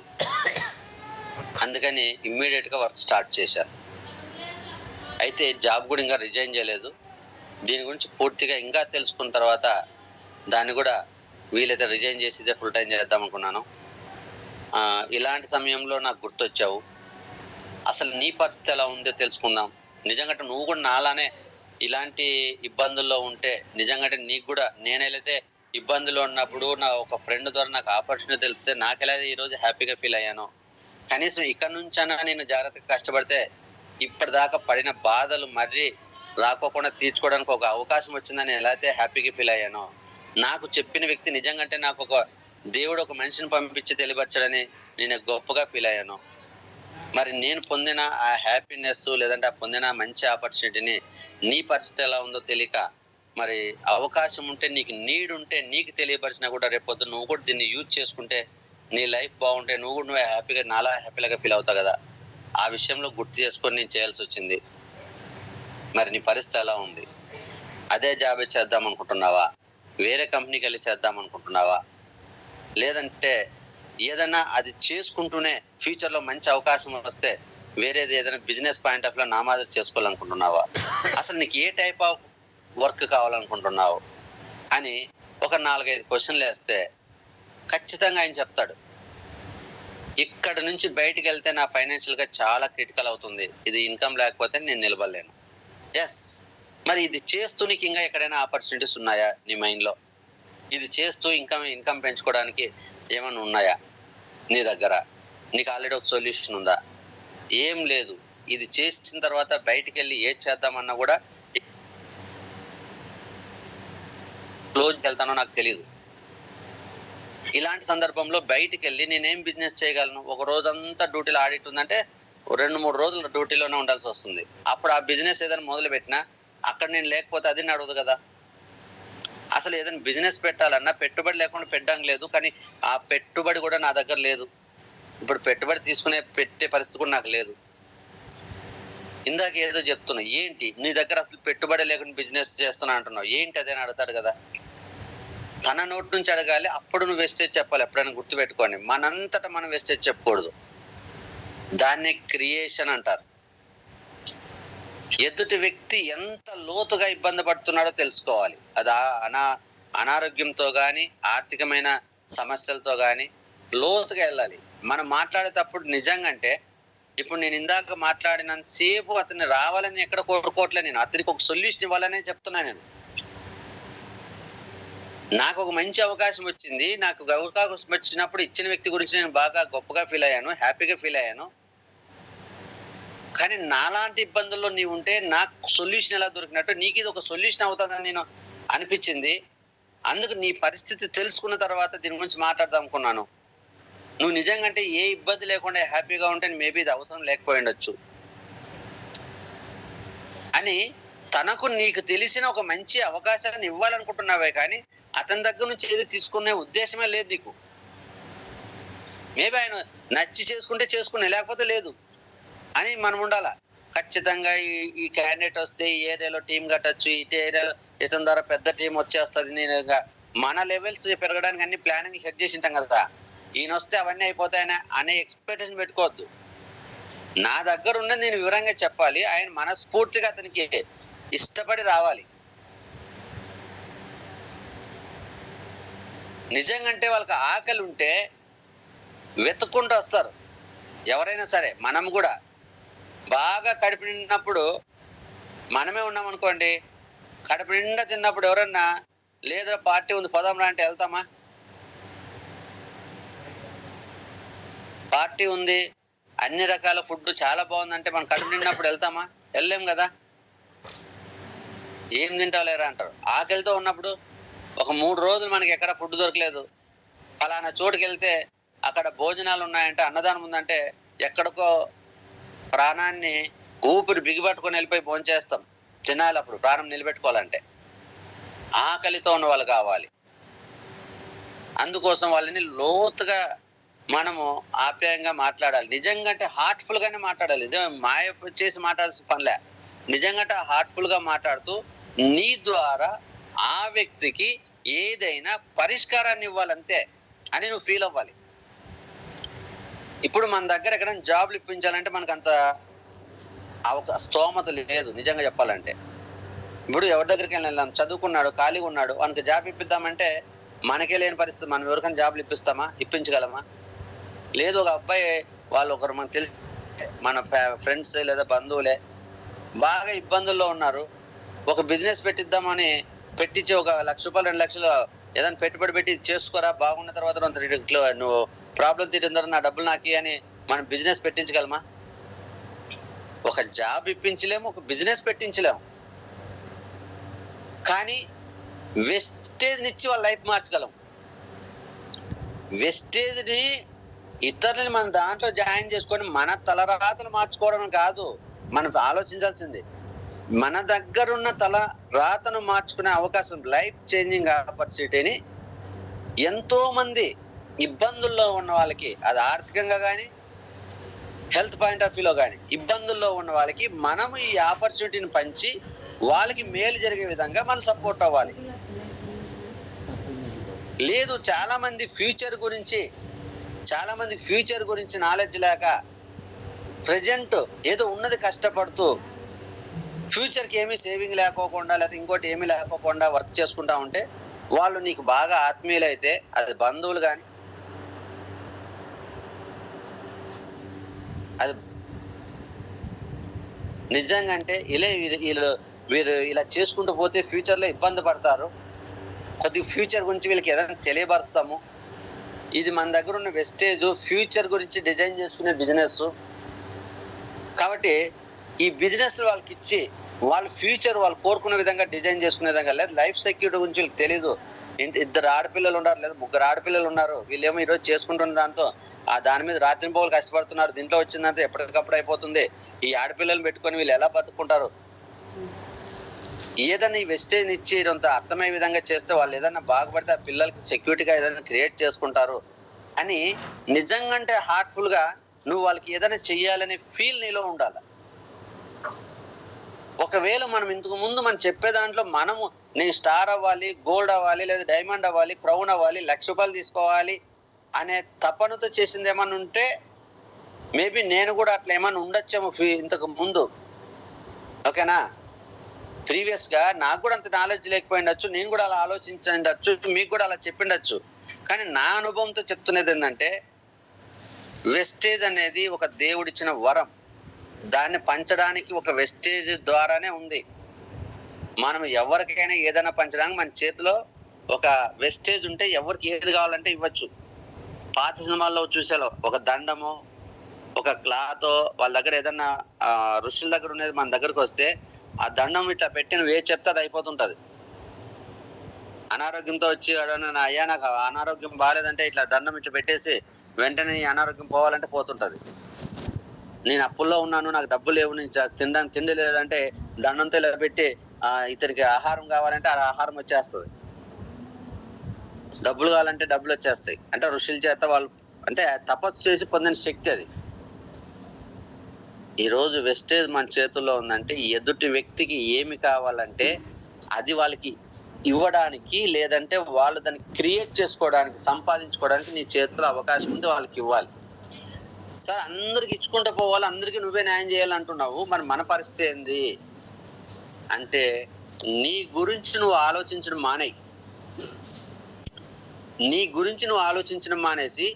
Speaker 1: అందుకని ఇమ్మీడియట్ గా వర్క్ స్టార్ట్ చేశాను. అయితే జాబ్ కూడా ఇంకా రిజైన్ చేయలేదు. దీని గురించి పూర్తిగా ఇంకా తెలుసుకున్న తర్వాత దాన్ని కూడా వీలైతే రిజైన్ చేసి ఫుల్ టైం చేద్దాం అనుకున్నాను. ఇలాంటి సమయంలో నాకు గుర్తొచ్చావు. అసలు నీ పరిస్థితి ఎలా ఉందో తెలుసుకుందాం. నిజంగా నువ్వు కూడా నాలానే ఇలాంటి ఇబ్బందుల్లో ఉంటే, నిజంగా నీకు కూడా నేనైతే ఇబ్బందుల్లో ఉన్నప్పుడు నా ఒక ఫ్రెండ్ ద్వారా నాకు ఆపర్చునిటీ తెలిస్తే నాకెలా ఈరోజు హ్యాపీగా ఫీల్ అయ్యాను. కనీసం ఇక్కడ నుంచైనా నేను జాగ్రత్తగా కష్టపడితే ఇప్పటిదాకా పడిన బాధలు మళ్ళీ రాకోకుండా తీర్చుకోవడానికి ఒక అవకాశం వచ్చిందని ఎలా అయితే హ్యాపీగా ఫీల్ అయ్యానో, నాకు చెప్పిన వ్యక్తి నిజంగా నాకు ఒక దేవుడు ఒక మనిషిని పంపించి తెలియపరచాడని నేను గొప్పగా ఫీల్ అయ్యాను. మరి నేను పొందిన ఆ హ్యాపీనెస్, లేదంటే ఆ పొందిన మంచి ఆపర్చునిటీని నీ పరిస్థితి ఎలా ఉందో తెలియక, మరి అవకాశం ఉంటే, నీకు నీడ్ ఉంటే నీకు తెలియపరిచినా కూడా రేపొద్దు నువ్వు కూడా దీన్ని యూజ్ చేసుకుంటే నీ లైఫ్ బాగుంటే నువ్వు కూడా నువ్వు హ్యాపీగా, నాలా హ్యాపీగా ఫీల్ అవుతావు కదా. ఆ విషయంలో గుర్తు చేసుకొని నేను చేయాల్సి వచ్చింది. మరి నీ పరిస్థితి ఎలా ఉంది? అదే జాబ్ చేద్దాం అనుకుంటున్నావా? వేరే కంపెనీకి వెళ్ళి చేద్దాం అనుకుంటున్నావా? లేదంటే ఏదైనా అది చేసుకుంటూనే ఫ్యూచర్ లో మంచి అవకాశం వస్తే వేరేది ఏదైనా బిజినెస్ పాయింట్ ఆఫ్ లో నా మాదిరి చేసుకోవాలనుకుంటున్నావా? అసలు నీకు ఏ టైప్ ఆఫ్ వర్క్ కావాలనుకుంటున్నావు అని ఒక 4-5 క్వశ్చన్లు వేస్తే ఖచ్చితంగా ఆయన చెప్తాడు, ఇక్కడ నుంచి బయటికి వెళ్తే నా ఫైనాన్షియల్ గా చాలా క్రిటికల్ అవుతుంది, ఇది ఇన్కమ్ లేకపోతే నేను నిలబడలేను. ఎస్, మరి ఇది చేస్తూ నీకు ఇంకా ఎక్కడైనా ఆపర్చునిటీస్ ఉన్నాయా నీ మైండ్ లో? ఇది చేస్తూ ఇన్కమ్ పెంచుకోవడానికి ఏమైనా ఉన్నాయా నీ దగ్గర? నీకు ఆల్రెడీ ఒక సొల్యూషన్ ఉందా? ఏం లేదు. ఇది చేసిన తర్వాత బయటికి వెళ్ళి ఏది చేద్దామన్నా కూడా క్లోజ్కి వెళ్తానో నాకు తెలియదు. ఇలాంటి సందర్భంలో బయటికి వెళ్ళి నేనేం బిజినెస్ చేయగలను? ఒక రోజంతా డ్యూటీలో ఆడిట్ ఉందంటే 2-3 రోజులు డ్యూటీలోనే ఉండాల్సి వస్తుంది. అప్పుడు ఆ బిజినెస్ ఏదైనా మొదలు పెట్టినా అక్కడ నేను లేకపోతే అది నడవదు కదా. అసలు ఏదైనా బిజినెస్ పెట్టాలన్నా పెట్టుబడి లేకుండా పెట్టడం లేదు, కానీ ఆ పెట్టుబడి కూడా నా దగ్గర లేదు. ఇప్పుడు పెట్టుబడి పెట్టే పరిస్థితి కూడా నాకు లేదు. ఇందాక ఏదో చెప్తున్నా, ఏంటి నీ దగ్గర అసలు పెట్టుబడి లేకుండా బిజినెస్ చేస్తున్నా అంటున్నావు, ఏంటి అదేని అడుగుతాడు కదా. తన నోటి నుంచి అడగాలి, అప్పుడు నువ్వు వెస్టేజ్ చెప్పాలి. ఎప్పుడైనా గుర్తుపెట్టుకోండి, మనంతటా మనం వెస్టేజ్ చెప్పకూడదు. దాన్ని క్రియేషన్ అంటారు. ఎదుటి వ్యక్తి ఎంత లోతుగా ఇబ్బంది పడుతున్నాడో తెలుసుకోవాలి. అది అనారోగ్యంతో గాని, ఆర్థికమైన సమస్యలతో గాని లోతుగా వెళ్ళాలి. మనం మాట్లాడేటప్పుడు నిజంగా అంటే, ఇప్పుడు నేను ఇందాక మాట్లాడినంత సేపు అతన్ని రావాలని ఎక్కడ కోరుకోవట్లే, నేను అతనికి ఒక సొల్యూషన్ ఇవ్వాలనే చెప్తున్నా. నేను నాకు ఒక మంచి అవకాశం వచ్చింది, నాకు అవకాశం వచ్చినప్పుడు ఇచ్చిన వ్యక్తి గురించి నేను బాగా గొప్పగా ఫీల్ అయ్యాను, హ్యాపీగా ఫీల్ అయ్యాను. కానీ నాలాంటి ఇబ్బందుల్లో నీవు ఉంటే నాకు సొల్యూషన్ ఎలా దొరికినట్టు నీకు ఇది ఒక సొల్యూషన్ అవుతుందని నేను అనిపించింది. అందుకు నీ పరిస్థితి తెలుసుకున్న తర్వాత దీని గురించి మాట్లాడదాం అనుకున్నాను. నువ్వు నిజంగా అంటే ఏ ఇబ్బంది లేకుండా హ్యాపీగా ఉంటే మేబీ ఇది అవసరం లేకపోయి ఉండొచ్చు అని తనకు నీకు తెలిసిన ఒక మంచి అవకాశాన్ని ఇవ్వాలనుకుంటున్నావే, కానీ అతని దగ్గర నుంచి ఏది తీసుకునే ఉద్దేశమే లేదు నీకు. మేబీ ఆయన నచ్చి చేసుకుంటే చేసుకునే, లేకపోతే లేదు అని మనం ఉండాల. ఖచ్చితంగా ఈ క్యాండిడేట్ వస్తే ఈ ఏరియాలో టీం కట్టచ్చు, ఈ ఏరియాలో ఇతని ద్వారా పెద్ద టీం వచ్చేస్తుంది. నేను మన లెవెల్స్ పెరగడానికి అన్ని ప్లానింగ్ సెట్ చేసి ఉంటాం కదా, ఈయన వస్తే అవన్నీ అయిపోతాయని అనే ఎక్స్పెక్టేషన్ పెట్టుకోవద్దు. నా దగ్గర ఉన్నది నేను వివరంగా చెప్పాలి, ఆయన మనస్ఫూర్తిగా అతనికి ఇష్టపడి రావాలి. నిజంగా వాళ్ళకి ఆకలి ఉంటే వెతుక్కుంటూ వస్తారు ఎవరైనా సరే. మనం కూడా బాగా కడుపు నిండినప్పుడు మనమే ఉన్నాం అనుకోండి, కడుపు నిండా తిన్నప్పుడు ఎవరన్నా లేదా పార్టీ ఉంది పోదాంరా అంటే వెళ్తామా? పార్టీ ఉంది, అన్ని రకాల ఫుడ్ చాలా బాగుందంటే మనం కడుపు నిండినప్పుడు వెళ్తామా? వెళ్ళలేం కదా. ఏం తింటాలేరా అంటారు. ఆకలితో ఉన్నప్పుడు ఒక 3 రోజులు మనకి ఎక్కడ ఫుడ్ దొరకలేదు, ఫలానా చోటుకి వెళ్తే అక్కడ భోజనాలు ఉన్నాయంటే, అన్నదానం ఉందంటే ఎక్కడికో ప్రాణాన్ని ఊపిరి బిగిపట్టుకొని వెళ్ళిపోయి భోంచేస్తాం. తినాలి, అప్పుడు ప్రాణం నిలబెట్టుకోవాలంటే. ఆకలితో ఉన్న వాళ్ళు కావాలి. అందుకోసం వాళ్ళని లోతుగా మనము ఆప్యాయంగా మాట్లాడాలి. నిజంగా అంటే హార్ట్ఫుల్ గానే మాట్లాడాలి. ఇదే మాయ చేసి మాట్లాడాల్సిన పనిలే. నిజంగా హార్ట్ఫుల్ గా మాట్లాడుతూ నీ ద్వారా ఆ వ్యక్తికి ఏదైనా పరిష్కారాన్ని ఇవ్వాలంతే అని నువ్వు ఫీల్ అవ్వాలి. ఇప్పుడు మన దగ్గర ఎక్కడైనా జాబ్లు ఇప్పించాలంటే మనకు అంత స్తోమత లేదు నిజంగా చెప్పాలంటే. ఇప్పుడు ఎవరి దగ్గరికి వెళ్ళాం, చదువుకున్నాడు, ఖాళీగా ఉన్నాడు, వానికి జాబ్ ఇప్పిద్దామంటే మనకే లేని పరిస్థితి. మనం ఎవరికైనా జాబ్లు ఇప్పిస్తామా? ఇప్పించగలమా? లేదు. ఒక అబ్బాయి వాళ్ళు ఒకరు మనకు తెలిసి మన ఫ్రెండ్స్ లేదా బంధువులే బాగా ఇబ్బందుల్లో ఉన్నారు, ఒక బిజినెస్ పెట్టిద్దామని పెట్టించి ఒక ₹1,00,000 2,00,000 ఏదైనా పెట్టుబడి పెట్టి చేసుకోరా, బాగున్న తర్వాత నువ్వు ప్రాబ్లం తీరిన తర్వాత నా డబ్బులు నాకి అని మనం బిజినెస్ పెట్టించగలమా? ఒక జాబ్ ఇప్పించలేము, ఒక బిజినెస్ పెట్టించలేము. కానీ వెస్టేజ్ నిచ్చి వాళ్ళ లైఫ్ మార్చగలం. వెస్టేజ్ ని ఇతరులని మన దాంట్లో జాయిన్ చేసుకొని మన తలరాతలు మార్చుకోవడం కాదు మనం ఆలోచించాల్సింది. మన దగ్గర ఉన్న తల రాతను మార్చుకునే అవకాశం, లైఫ్ చేంజింగ్ ఆపర్చునిటీని ఎంతో మంది ఇబ్బందుల్లో ఉన్న వాళ్ళకి, అది ఆర్థికంగా కానీ హెల్త్ పాయింట్ ఆఫ్ వ్యూలో కానీ ఇబ్బందుల్లో ఉన్న వాళ్ళకి మనము ఈ ఆపర్చునిటీని పంచి వాళ్ళకి మేలు జరిగే విధంగా మనం సపోర్ట్ అవ్వాలి. లేదు, చాలా మంది ఫ్యూచర్ గురించి నాలెడ్జ్ లేక ప్రెజెంట్ ఏదో ఉన్నది కష్టపడుతూ ఫ్యూచర్కి ఏమీ సేవింగ్ లేకోకుండా లేదా ఇంకోటి ఏమీ లేకోకుండా వర్క్ చేసుకుంటా ఉంటే వాళ్ళు నీకు బాగా ఆత్మీయులైతే, అది బంధువులు కానీ అది నిజంగా అంటే వీరు ఇలా చేసుకుంటూ పోతే ఫ్యూచర్లో ఇబ్బంది పడతారు, కొద్దిగా ఫ్యూచర్ గురించి వీళ్ళకి ఏదైనా తెలియపరుస్తాము. ఇది మన దగ్గర ఉన్న వెస్టేజ్, ఫ్యూచర్ గురించి డిజైన్ చేసుకునే బిజినెస్. కాబట్టి ఈ బిజినెస్ వాళ్ళకి ఇచ్చి వాళ్ళ ఫ్యూచర్ వాళ్ళు కోరుకునే విధంగా డిజైన్ చేసుకునే విధంగా, లేదా లైఫ్ సెక్యూరిటీ గురించి వీళ్ళకి తెలీదు. 2 ఆడపిల్లలు ఉన్నారు లేదా 3 ఆడపిల్లలు ఉన్నారు, వీళ్ళేమో ఈరోజు చేసుకుంటున్న దాంతో దాని మీద రాత్రింపవలు కష్టపడుతున్నారు, దీంట్లో వచ్చిందంటే ఎప్పటికప్పుడు అయిపోతుంది, ఈ ఆడపిల్లలు పెట్టుకొని వీళ్ళు ఎలా బతుకుంటారు? ఏదైనా ఈ వెస్టేజ్ ఇచ్చి కొంత అర్థమయ్యే విధంగా చేస్తే వాళ్ళు ఏదైనా బాగుపడితే ఆ పిల్లలకి సెక్యూరిటీగా ఏదైనా క్రియేట్ చేసుకుంటారు అని నిజంగా అంటే హార్ట్ఫుల్ గా నువ్వు వాళ్ళకి ఏదైనా చెయ్యాలనే ఫీల్ నీలో ఉండాలి. ఒకవేళ మనం ఇంతకు ముందు మనం చెప్పే దాంట్లో మనము నేను స్టార్ అవ్వాలి, గోల్డ్ అవ్వాలి, లేదా డైమండ్ అవ్వాలి, క్రౌన్ అవ్వాలి, ₹1,00,000 తీసుకోవాలి అనే తపనతో చేసింది ఏమన్నా ఉంటే మేబీ నేను కూడా అట్లా ఏమన్నా ఉండొచ్చేమో ఇంతకు ముందు. ఓకేనా? ప్రీవియస్ గా నాకు కూడా అంత నాలెడ్జ్ లేకపోయిండొచ్చు, నేను కూడా అలా ఆలోచించండొచ్చు, మీకు కూడా అలా చెప్పిండొచ్చు. కానీ నా అనుభవంతో చెప్తున్నది ఏంటంటే వెస్టేజ్ అనేది ఒక దేవుడిచ్చిన వరం. దాన్ని పంచడానికి ఒక వెస్టేజ్ ద్వారానే ఉంది. మనం ఎవరికైనా ఏదైనా పంచడానికి మన చేతిలో ఒక వెస్టేజ్ ఉంటే ఎవరికి ఏది కావాలంటే ఇవ్వచ్చు. పాత సినిమాల్లో చూసాలో ఒక దండము, ఒక క్లాత్, వాళ్ళ దగ్గర ఏదన్నా ఋషుల దగ్గర ఉండేది మన దగ్గరకు వస్తే ఆ దండం ఇట్లా పెట్టి నువ్వు ఏ చెప్తే అది అయిపోతుంటది. అనారోగ్యంతో వచ్చి అయ్యా నాకు అనారోగ్యం బాగాలేదంటే ఇట్లా దండం ఇట్లా పెట్టేసి వెంటనే అనారోగ్యం పోవాలంటే పోతుంటది. నేను అప్పుల్లో ఉన్నాను, నాకు డబ్బులు లేవు, నేను తినడానికి తిండి లేదంటే దండంతో ఇలా పెట్టి ఇతనికి ఆహారం కావాలంటే ఆ ఆహారం వచ్చేస్తుంది, డబ్బులు కావాలంటే డబ్బులు వచ్చేస్తాయి. అంటే ఋషుల చేత వాళ్ళు అంటే తపస్సు చేసి పొందిన శక్తి అది. ఈరోజు వెస్టేజ్ మన చేతుల్లో ఉందంటే ఎదుటి వ్యక్తికి ఏమి కావాలంటే అది వాళ్ళకి ఇవ్వడానికి, లేదంటే వాళ్ళు దాన్ని క్రియేట్ చేసుకోవడానికి, సంపాదించుకోవడానికి నీ చేతిలో అవకాశం ఉంది, వాళ్ళకి ఇవ్వాలి. సార్ అందరికి ఇచ్చుకుంటూ పోవాలి, అందరికీ నువ్వే న్యాయం చేయాలంటున్నావు, మరి మన పరిస్థితి ఏంది అంటే నీ గురించి నువ్వు ఆలోచించడం మానేయి. నీ గురించి నువ్వు ఆలోచించడం మానేసి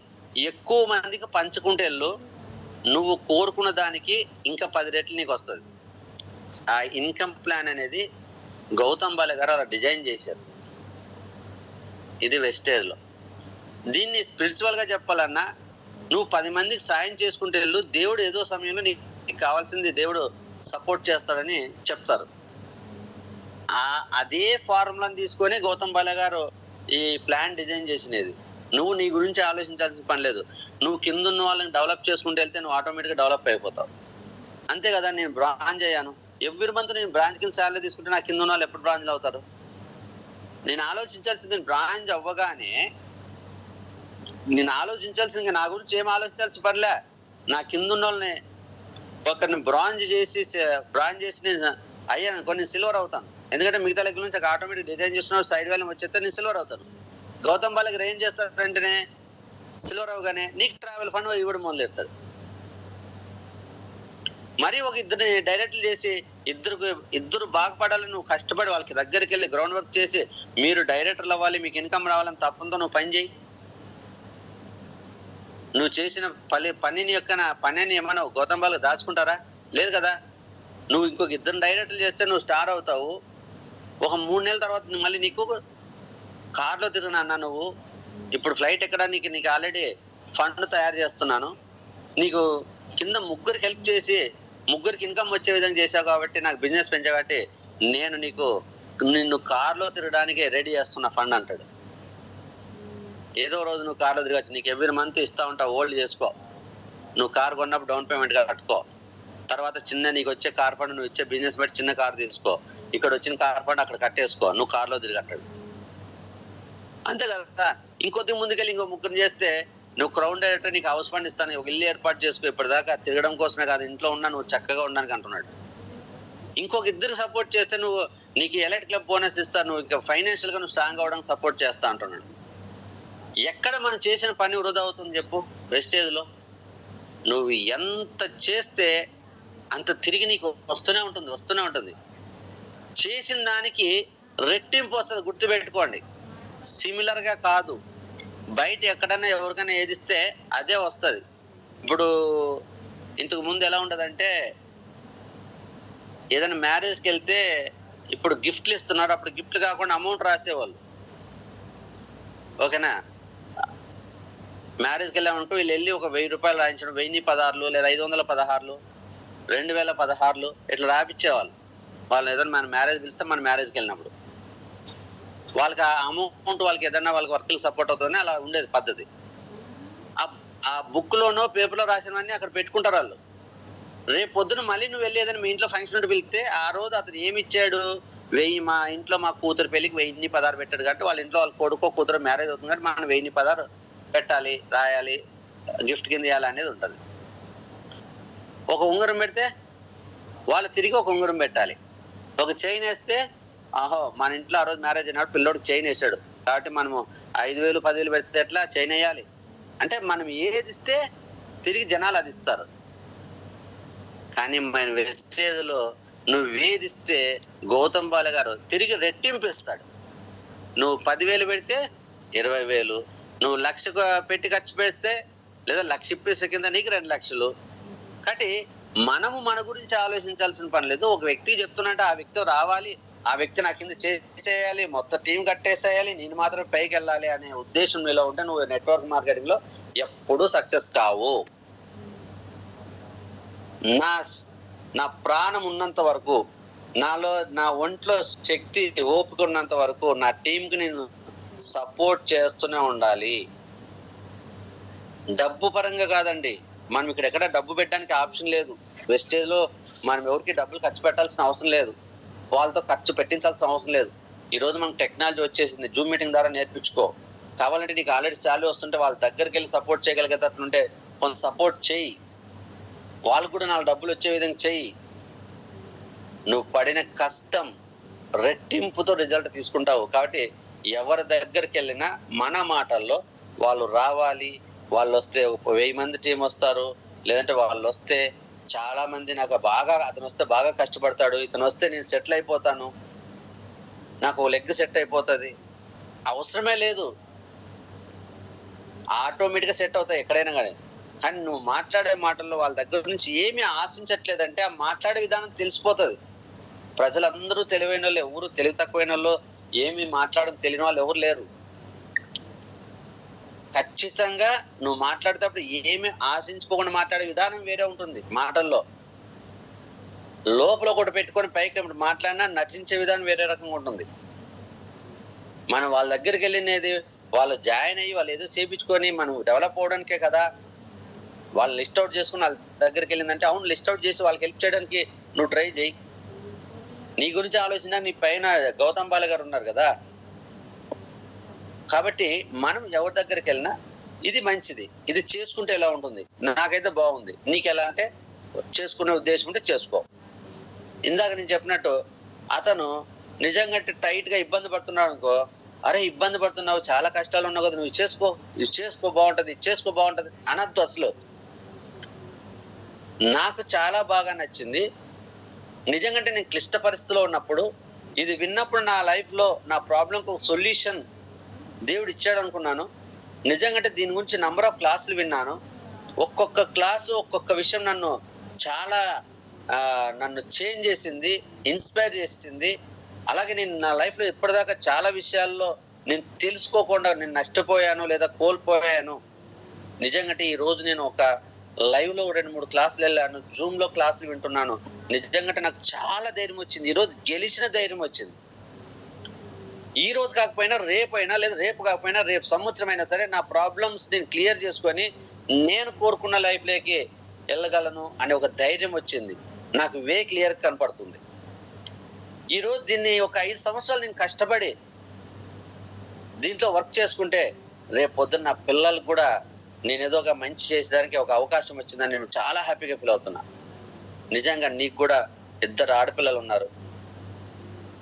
Speaker 1: ఎక్కువ మందికి పంచుకుంటే వెళ్ళు, నువ్వు కోరుకున్న దానికి ఇంకా 10 రెట్లు నీకు వస్తుంది. ఆ ఇన్కమ్ ప్లాన్ అనేది గౌతమ్ బాలే గారు అలా డిజైన్ చేశారు. ఇది వెస్టేజ్ లో. దీన్ని స్పిరిచువల్ గా చెప్పాలన్నా నువ్వు 10 మందికి సాయం చేసుకుంటే వెళ్ళు, దేవుడు ఏదో సమయంలో నీకు కావాల్సింది దేవుడు సపోర్ట్ చేస్తాడని చెప్తారు. అదే ఫార్ములాని తీసుకొని గౌతమ్ బాలే గారు ఈ ప్లాన్ డిజైన్ చేసినది. నువ్వు నీ గురించి ఆలోచించాల్సిన పని లేదు. నువ్వు కింద ఉన్న వాళ్ళని డెవలప్ చేసుకుంటూ వెళ్తే నువ్వు ఆటోమేటిక్గా డెవలప్ అయిపోతావు. అంతే కదా. నేను బ్రాంచ్ అయ్యాను, ఎవ్రీ మంత్ నేను బ్రాంచ్ కింద శాలరీ తీసుకుంటే నా కింద ఉన్న వాళ్ళు ఎప్పుడు బ్రాంచ్లు అవుతారు? నేను ఆలోచించాల్సింది బ్రాంచ్ అవ్వగానే నేను ఆలోచించాల్సింది నా గురించి ఏం ఆలోచించాల్సి పడలే. నా కింద ఉన్న వాళ్ళని ఒకరిని బ్రాంజ్ చేసి నేను అయ్యాను కొన్ని సిల్వర్ అవుతాను. ఎందుకంటే మిగతా లెక్కల నుంచి ఆటోమేటిక్ డిజైన్ చేస్తున్నారు, సైడ్ వాల్యూమ్ వచ్చేస్తే నేను సిల్వర్ అవుతాను. గౌతమ్ బాలకి ఏం చేస్తారు వెంటనే సిల్వర్ అవగానే నీకు ట్రావెల్ ఫండ్ ఇవ్వడం మొదలెడతాడు. మరి ఒక ఇద్దరిని డైరెక్ట్లు చేసి ఇద్దరు బాగుపడాలని నువ్వు కష్టపడి వాళ్ళకి దగ్గరికి వెళ్ళి గ్రౌండ్ వర్క్ చేసి మీరు డైరెక్టర్లు అవ్వాలి, మీకు ఇన్కమ్ రావాలని తప్పంతో నువ్వు పని చేయి. నువ్వు చేసిన పనిని ఏమన్నా గౌతమ్ బాలకు దాచుకుంటారా? లేదు కదా. నువ్వు ఇంకొక ఇద్దరు డైరెక్టర్లు చేస్తే నువ్వు స్టార్ అవుతావు. ఒక 3 నెలల తర్వాత మళ్ళీ నీకు కార్లో తిరిగినా అన్న, నువ్వు ఇప్పుడు ఫ్లైట్ ఎక్కడానికి నీకు ఆల్రెడీ ఫండ్ తయారు చేస్తున్నాను, నీకు కింద ముగ్గురికి హెల్ప్ చేసి ముగ్గురికి ఇన్కమ్ వచ్చే విధంగా చేశావు కాబట్టి, నాకు బిజినెస్ పెంచావు కాబట్టి నేను నిన్ను కార్లో తిరగడానికి రెడీ చేస్తున్న ఫండ్ అంటాడు. ఏదో రోజు నువ్వు కార్లో తిరగచ్చు, నీకు ఎవ్రీ మంత్ ఇస్తా ఉంటావు, ఓల్డ్ చేసుకో. నువ్వు కార్ కొన్నప్పుడు డౌన్ పేమెంట్ కట్టుకో, తర్వాత చిన్న నీకు వచ్చే కార్ ఫండ్ నువ్వు ఇచ్చే బిజినెస్ బట్టి చిన్న కార్ తీసుకో, ఇక్కడ వచ్చిన కార్ ఫండ్ అక్కడ కట్టేసుకో, నువ్వు కార్లో తిరిగంటాడు. అంతే కదా. ఇంకొద్ది ముందుకెళ్ళి ఇంకో ముగ్గురు చేస్తే నువ్వు క్రౌన్ డైరెక్టర్, నీకు హౌస్ ఫండ్ ఇస్తాను, ఒక ఇల్లు ఏర్పాటు చేసుకో, ఇప్పటిదాకా తిరగడం కోసమే కాదు ఇంట్లో ఉన్నా నువ్వు చక్కగా ఉండడానికి అంటున్నాడు. ఇంకొక ఇద్దరు సపోర్ట్ చేస్తే నీకు ఎలైట్ క్లబ్ బోనస్ ఇస్తాను, నువ్వు ఇంకా ఫైనాన్షియల్ గా నువ్వు స్ట్రాంగ్ అవడానికి సపోర్ట్ చేస్తా అంటున్నాడు. ఎక్కడ మనం చేసిన పని వృధా అవుతుంది చెప్పు? వెస్టేజ్ లో నువ్వు ఎంత చేస్తే అంత తిరిగి నీకు వస్తూనే ఉంటుంది. చేసిన దానికి రెట్టింపు వస్తుంది, గుర్తుపెట్టుకోండి. సిమిలర్ గా కాదు, బయట ఎక్కడన్నా ఎవరికైనా ఏదిస్తే అదే వస్తుంది. ఇప్పుడు ఇంతకు ముందు ఎలా ఉండదంటే, ఏదైనా మ్యారేజ్కి వెళ్తే ఇప్పుడు గిఫ్ట్లు ఇస్తున్నారు, అప్పుడు గిఫ్ట్లు కాకుండా అమౌంట్ రాసేవాళ్ళు. ఓకేనా? మ్యారేజ్కి వెళ్ళామంటూ వీళ్ళు వెళ్ళి ఒక 1000 రూపాయలు రాయించడం, 1016 లేదా 516, 2016 ఇట్లా రాపిచ్చేవాళ్ళు. వాళ్ళు ఏదైనా మన మ్యారేజ్ పిలిస్తే మన మ్యారేజ్కి వెళ్ళినప్పుడు వాళ్ళకి ఆ అమౌంట్ వాళ్ళకి ఏదైనా వాళ్ళకి వర్క్లు సపోర్ట్ అవుతుందని అలా ఉండేది పద్ధతి. ఆ బుక్ లోనో పేపర్లో రాసినవన్నీ అక్కడ పెట్టుకుంటారు వాళ్ళు. రేపు పొద్దున మళ్ళీ నువ్వు వెళ్ళి ఏదైనా మీ ఇంట్లో ఫంక్షన్ ఉంటే పిలిస్తే ఆ రోజు అతను ఏమి ఇచ్చాడు, 1000 మా ఇంట్లో మా కూతురు పెళ్లికి 1016 పెట్టాడు కాబట్టి వాళ్ళ ఇంట్లో వాళ్ళ కొడుకో కూతురు మ్యారేజ్ అవుతుంది కాబట్టి మనం 1016 పెట్టాలి, రాయాలి, గిఫ్ట్ కింద ఇవ్వాలి అనేది ఉంటుంది. ఒక ఉంగరం పెడితే వాళ్ళు తిరిగి ఒక ఉంగరం పెట్టాలి. ఒక చైన్ వేస్తే మన ఇంట్లో ఆ రోజు మ్యారేజ్ అయినప్పుడు పిల్లోడు చైన్ వేసాడు కాబట్టి మనము 5000 10,000 పెడితే ఎట్లా చైన్ వేయాలి అంటే మనం ఏది ఇస్తే తిరిగి జనాలు అది ఇస్తారు. కానీ మన వెస్టేజ్ లో నువ్వు వేధిస్తే గౌతమ్ బాల గారు తిరిగి రెట్టింపు ఇస్తాడు. నువ్వు 10,000 పెడితే 20,000, నువ్వు 1,00,000 పెట్టి ఖర్చు పెడితే లేదా 1,00,000 ఇప్పేసే కింద నీకు 2 లక్షలు. కాబట్టి మనము మన గురించి ఆలోచించాల్సిన పని లేదు. ఒక వ్యక్తి చెప్తున్నట్టు ఆ వ్యక్తి రావాలి, ఆ వ్యక్తి నా కింద చేసేయాలి, మొత్తం టీం కట్టేసేయాలి, నేను మాత్రం పైకి వెళ్ళాలి అనే ఉద్దేశం మీలో ఉంటే నువ్వు నెట్వర్క్ మార్కెటింగ్ లో ఎప్పుడూ సక్సెస్ కావు. నా ప్రాణం ఉన్నంత వరకు, నా ఒంట్లో శక్తి ఓపిక ఉన్నంత వరకు నా టీంకి నేను సపోర్ట్ చేస్తూనే ఉండాలి. డబ్బు పరంగా కాదండి, మనం ఇక్కడ ఎక్కడ డబ్బు పెట్టడానికి ఆప్షన్ లేదు. వెస్టేజ్ లో మనం ఎవరికి డబ్బులు ఖర్చు పెట్టాల్సిన అవసరం లేదు, వాళ్ళతో ఖర్చు పెట్టించాల్సిన అవసరం లేదు. ఈ రోజు మనకు టెక్నాలజీ వచ్చేసింది, జూమ్ మీటింగ్ ద్వారా నేర్పించుకో. కావాలంటే నీకు ఆల్రెడీ శాలరీ వస్తుంటే వాళ్ళ దగ్గరికి వెళ్ళి సపోర్ట్ చేయగలిగేటట్లుంటే కొంత సపోర్ట్ చేయి, వాళ్ళు కూడా 4 డబ్బులు వచ్చే విధంగా చెయ్యి. నువ్వు పడిన కష్టం రెట్టింపుతో రిజల్ట్ తీసుకుంటావు. కాబట్టి ఎవరి దగ్గరికి వెళ్ళినా మన మాటల్లో వాళ్ళు రావాలి, వాళ్ళు వస్తే 1000 మంది టీం వస్తారు, లేదంటే వాళ్ళు వస్తే చాలా మంది నాకు అతను వస్తే బాగా కష్టపడతాడు, ఇతను వస్తే నేను సెటిల్ అయిపోతాను, నాకు లెగ్ సెట్ అయిపోతుంది. అవసరమే లేదు, ఆటోమేటిక్ గా సెట్ అవుతాయి ఎక్కడైనా కానీ. కానీ నువ్వు మాట్లాడే మాటల్లో వాళ్ళ దగ్గర నుంచి ఏమీ ఆశించట్లేదంటే ఆ మాట్లాడే విధానం తెలిసిపోతుంది. ప్రజలందరూ తెలివైన వాళ్ళు, ఎవరు తెలివి తక్కువైన వాళ్ళు, ఏమి మాట్లాడడం తెలియని వాళ్ళు ఎవరు లేరు. ఖచ్చితంగా నువ్వు మాట్లాడేటప్పుడు ఏమి ఆశించుకోకుండా మాట్లాడే విధానం వేరే ఉంటుంది. మాటల్లో లోపల ఒకటి పెట్టుకొని పైకి మాట్లాడినా నటించే విధానం వేరే రకంగా ఉంటుంది. మనం వాళ్ళ దగ్గరికి వెళ్ళినది వాళ్ళు జాయిన్ అయ్యి వాళ్ళు ఏదో చేపించుకొని మనం డెవలప్ అవడానికే కదా. వాళ్ళు లిస్ట్ అవుట్ చేసుకుని వాళ్ళ దగ్గరికి వెళ్ళిందంటే అవును, లిస్ట్ అవుట్ చేసి వాళ్ళకి హెల్ప్ చేయడానికి నువ్వు ట్రై చేయి. నీ గురించి ఆలోచన నీ పైన గౌతమ్ బాల గారు ఉన్నారు కదా. కాబట్టి మనం ఎవరి దగ్గరికి వెళ్ళినా ఇది మంచిది, ఇది చేసుకుంటే ఎలా ఉంటుంది, నాకైతే బాగుంది, నీకు ఎలా అంటే చేసుకునే ఉద్దేశం ఉంటే చేసుకో. ఇందాక నేను చెప్పినట్టు అతను నిజంగా టైట్ గా ఇబ్బంది పడుతున్నాడు అనుకో, అరే ఇబ్బంది పడుతున్నావు, చాలా కష్టాలు ఉన్నావు కదా, నువ్వు ఇది చేసుకో బాగుంటది, ఇది చేసుకో బాగుంటది అనద్దు అసలు. నాకు చాలా బాగా నచ్చింది నిజంగా. నేను క్లిష్ట పరిస్థితిలో ఉన్నప్పుడు ఇది విన్నప్పుడు నా లైఫ్ లో నా ప్రాబ్లం కు సొల్యూషన్ దేవుడు ఇచ్చాడు అనుకున్నాను. నిజంగా దీని గురించి నంబర్ ఆఫ్ క్లాసులు విన్నాను. ఒక్కొక్క క్లాసు ఒక్కొక్క విషయం చాలా నన్ను చేంజ్ చేసింది, ఇన్స్పైర్ చేసింది. అలాగే నేను నా లైఫ్ లో ఇప్పటిదాకా చాలా విషయాల్లో నేను తెలుసుకోకుండా నేను నష్టపోయాను లేదా కోల్పోయాను. నిజంగా ఈ రోజు నేను ఒక లైవ్ లో 2-3 క్లాసులు వెళ్ళాను, జూమ్ లో క్లాసులు వింటున్నాను. నిజంగా నాకు చాలా ధైర్యం వచ్చింది. ఈ రోజు గెలిచిన ధైర్యం వచ్చింది. ఈ రోజు కాకపోయినా రేపైనా, లేదా రేపు కాకపోయినా రేపు సంవత్సరం అయినా సరే నా ప్రాబ్లమ్స్ నేను క్లియర్ చేసుకొని నేను కోరుకున్న లైఫ్ లోకి వెళ్ళగలను అనే ఒక ధైర్యం వచ్చింది. నాకు వే క్లియర్ కనపడుతుంది. ఈ రోజు దీన్ని ఒక 5 సంవత్సరాలు నేను కష్టపడి దీంట్లో వర్క్ చేసుకుంటే రేపు పొద్దున్న నా పిల్లలకు కూడా నేను ఏదో ఒక మంచి చేసేదానికి ఒక అవకాశం వచ్చిందని నేను చాలా హ్యాపీగా ఫీల్ అవుతున్నా. నిజంగా నీకు కూడా 2 ఆడపిల్లలు ఉన్నారు.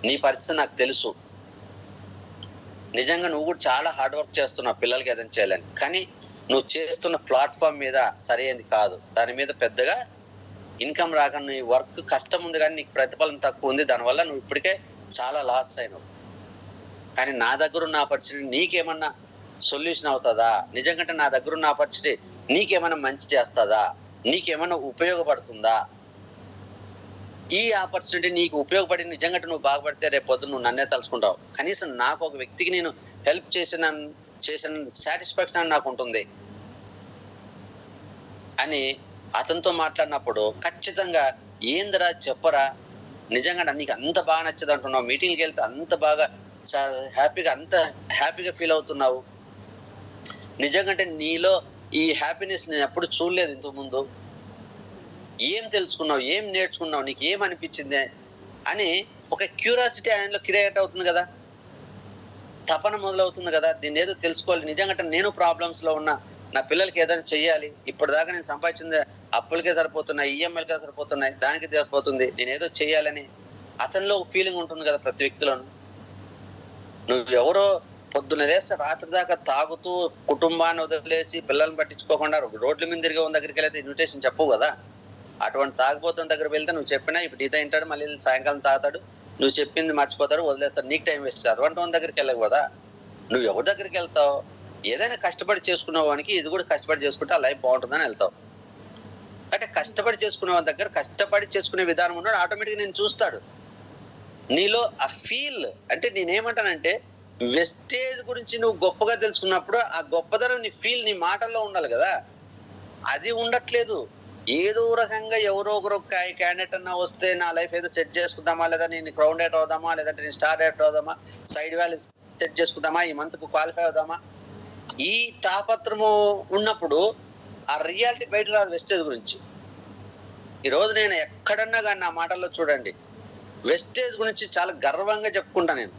Speaker 1: నీ పరిస్థితి నాకు తెలుసు. నిజంగా నువ్వు కూడా చాలా హార్డ్ వర్క్ చేస్తున్నావు పిల్లలకి ఏదైనా చేయాలని. కానీ నువ్వు చేస్తున్న ప్లాట్ఫామ్ మీద సరైనది కాదు. దాని మీద పెద్దగా ఇన్కమ్ రాక నీ వర్క్ కష్టం ఉంది కానీ నీకు ప్రతిఫలం తక్కువ ఉంది. దానివల్ల నువ్వు ఇప్పటికే చాలా లాస్ అయినావు. కానీ నా దగ్గర ఉన్న ఆపర్చునిటీ నీకేమన్నా సొల్యూషన్ అవుతుందా? నిజంగా నా దగ్గర ఉన్న ఆపర్చునిటీ నీకేమన్నా మంచి చేస్తుందా? నీకేమన్నా ఉపయోగపడుతుందా? ఈ ఆపర్చునిటీ నీకు ఉపయోగపడి నిజంగా నువ్వు బాగుపడితే రేపు పొద్దున నువ్వు నన్నే తలుచుకుంటావు. కనీసం నాకు ఒక వ్యక్తికి నేను హెల్ప్ చేసిన సాటిస్ఫాక్షన్ నాకు ఉంటుంది అని అతనితో మాట్లాడినప్పుడు ఖచ్చితంగా ఏందిరా చెప్పరా, నిజంగా నీకు అంత బాగా నచ్చదు అంటున్నావు, మీటింగ్కి వెళ్తే అంత బాగా అంత హ్యాపీగా ఫీల్ అవుతున్నావు. నిజంగా నీలో ఈ హ్యాపీనెస్ నేను ఎప్పుడు చూడలేదు ఇంతకు ముందు. ఏం తెలుసుకున్నావు, ఏం నేర్చుకున్నావు, నీకు ఏం అనిపించింది అని ఒక క్యూరియాసిటీ ఆయనలో క్రియేట్ అవుతుంది కదా, తపన మొదలవుతుంది కదా. దీన్ని ఏదో తెలుసుకోవాలి. నిజంగా నేను ప్రాబ్లమ్స్ లో ఉన్నా, నా పిల్లలకి ఏదైనా చెయ్యాలి, ఇప్పటిదాకా నేను సంపాదించింది అప్పులకే సరిపోతున్నాయి, ఈఎంఐలకే సరిపోతున్నాయి, దానికి తెలిసిపోతుంది, నేను ఏదో చెయ్యాలని అతనిలో ఒక ఫీలింగ్ ఉంటుంది కదా ప్రతి వ్యక్తిలోను. నువ్వు ఎవరో పొద్దున్న లేస్తే రాత్రి దాకా తాగుతూ కుటుంబాన్ని వదిలేసి పిల్లల్ని పట్టించుకోకుండా రోడ్ల మీద తిరిగే దగ్గరికి వెళ్తే ఇన్విటేషన్ చెప్పవు కదా. అటువంటి తాగుబోతున్న దగ్గర వెళ్తే నువ్వు చెప్పినా ఇప్పుడు టీ తింటాడు, మళ్ళీ సాయంకాలం తాగుతాడు, నువ్వు చెప్పింది మర్చిపోతాడు, వదిలేస్తాడు, నీకు టైం వేస్ట్. అటువంటి దగ్గరికి వెళ్ళవు కదా. నువ్వు ఎవరి దగ్గరికి వెళ్తావు? ఏదైనా కష్టపడి చేసుకునే వానికి ఇది కూడా కష్టపడి చేసుకుంటే ఆ లైఫ్ బాగుంటుందని వెళ్తావు. అంటే కష్టపడి చేసుకునే వాళ్ళ దగ్గర కష్టపడి చేసుకునే విధానం ఉన్నాడు, ఆటోమేటిక్గా నేను చూస్తాడు. నీలో ఆ ఫీల్ అంటే నేనేమంటానంటే వెస్టేజ్ గురించి నువ్వు గొప్పగా తెలుసుకున్నప్పుడు ఆ గొప్పదనం నీ ఫీల్ నీ మాటల్లో ఉండాలి కదా. అది ఉండట్లేదు. ఏదో రకంగా ఎవరో ఒకరు క్యాండిడేట్ అన్నా వస్తే నా లైఫ్ ఏదో సెట్ చేసుకుందామా, లేదా నేను గ్రౌండెడ్ అవుదామా, లేదంటే నేను స్టార్ట్ అవుదామా, సైడ్ వాల్యూ సెట్ చేసుకుందామా, ఈ మంత్ కు క్వాలిఫై అవుదామా, ఈ తాపత్రము ఉన్నప్పుడు ఆ రియాలిటీ బయట రాదు వెస్టేజ్ గురించి. ఈరోజు నేను ఎక్కడన్నా కానీ నా మాటల్లో చూడండి వెస్టేజ్ గురించి చాలా గర్వంగా చెప్పుకుంటా. నేను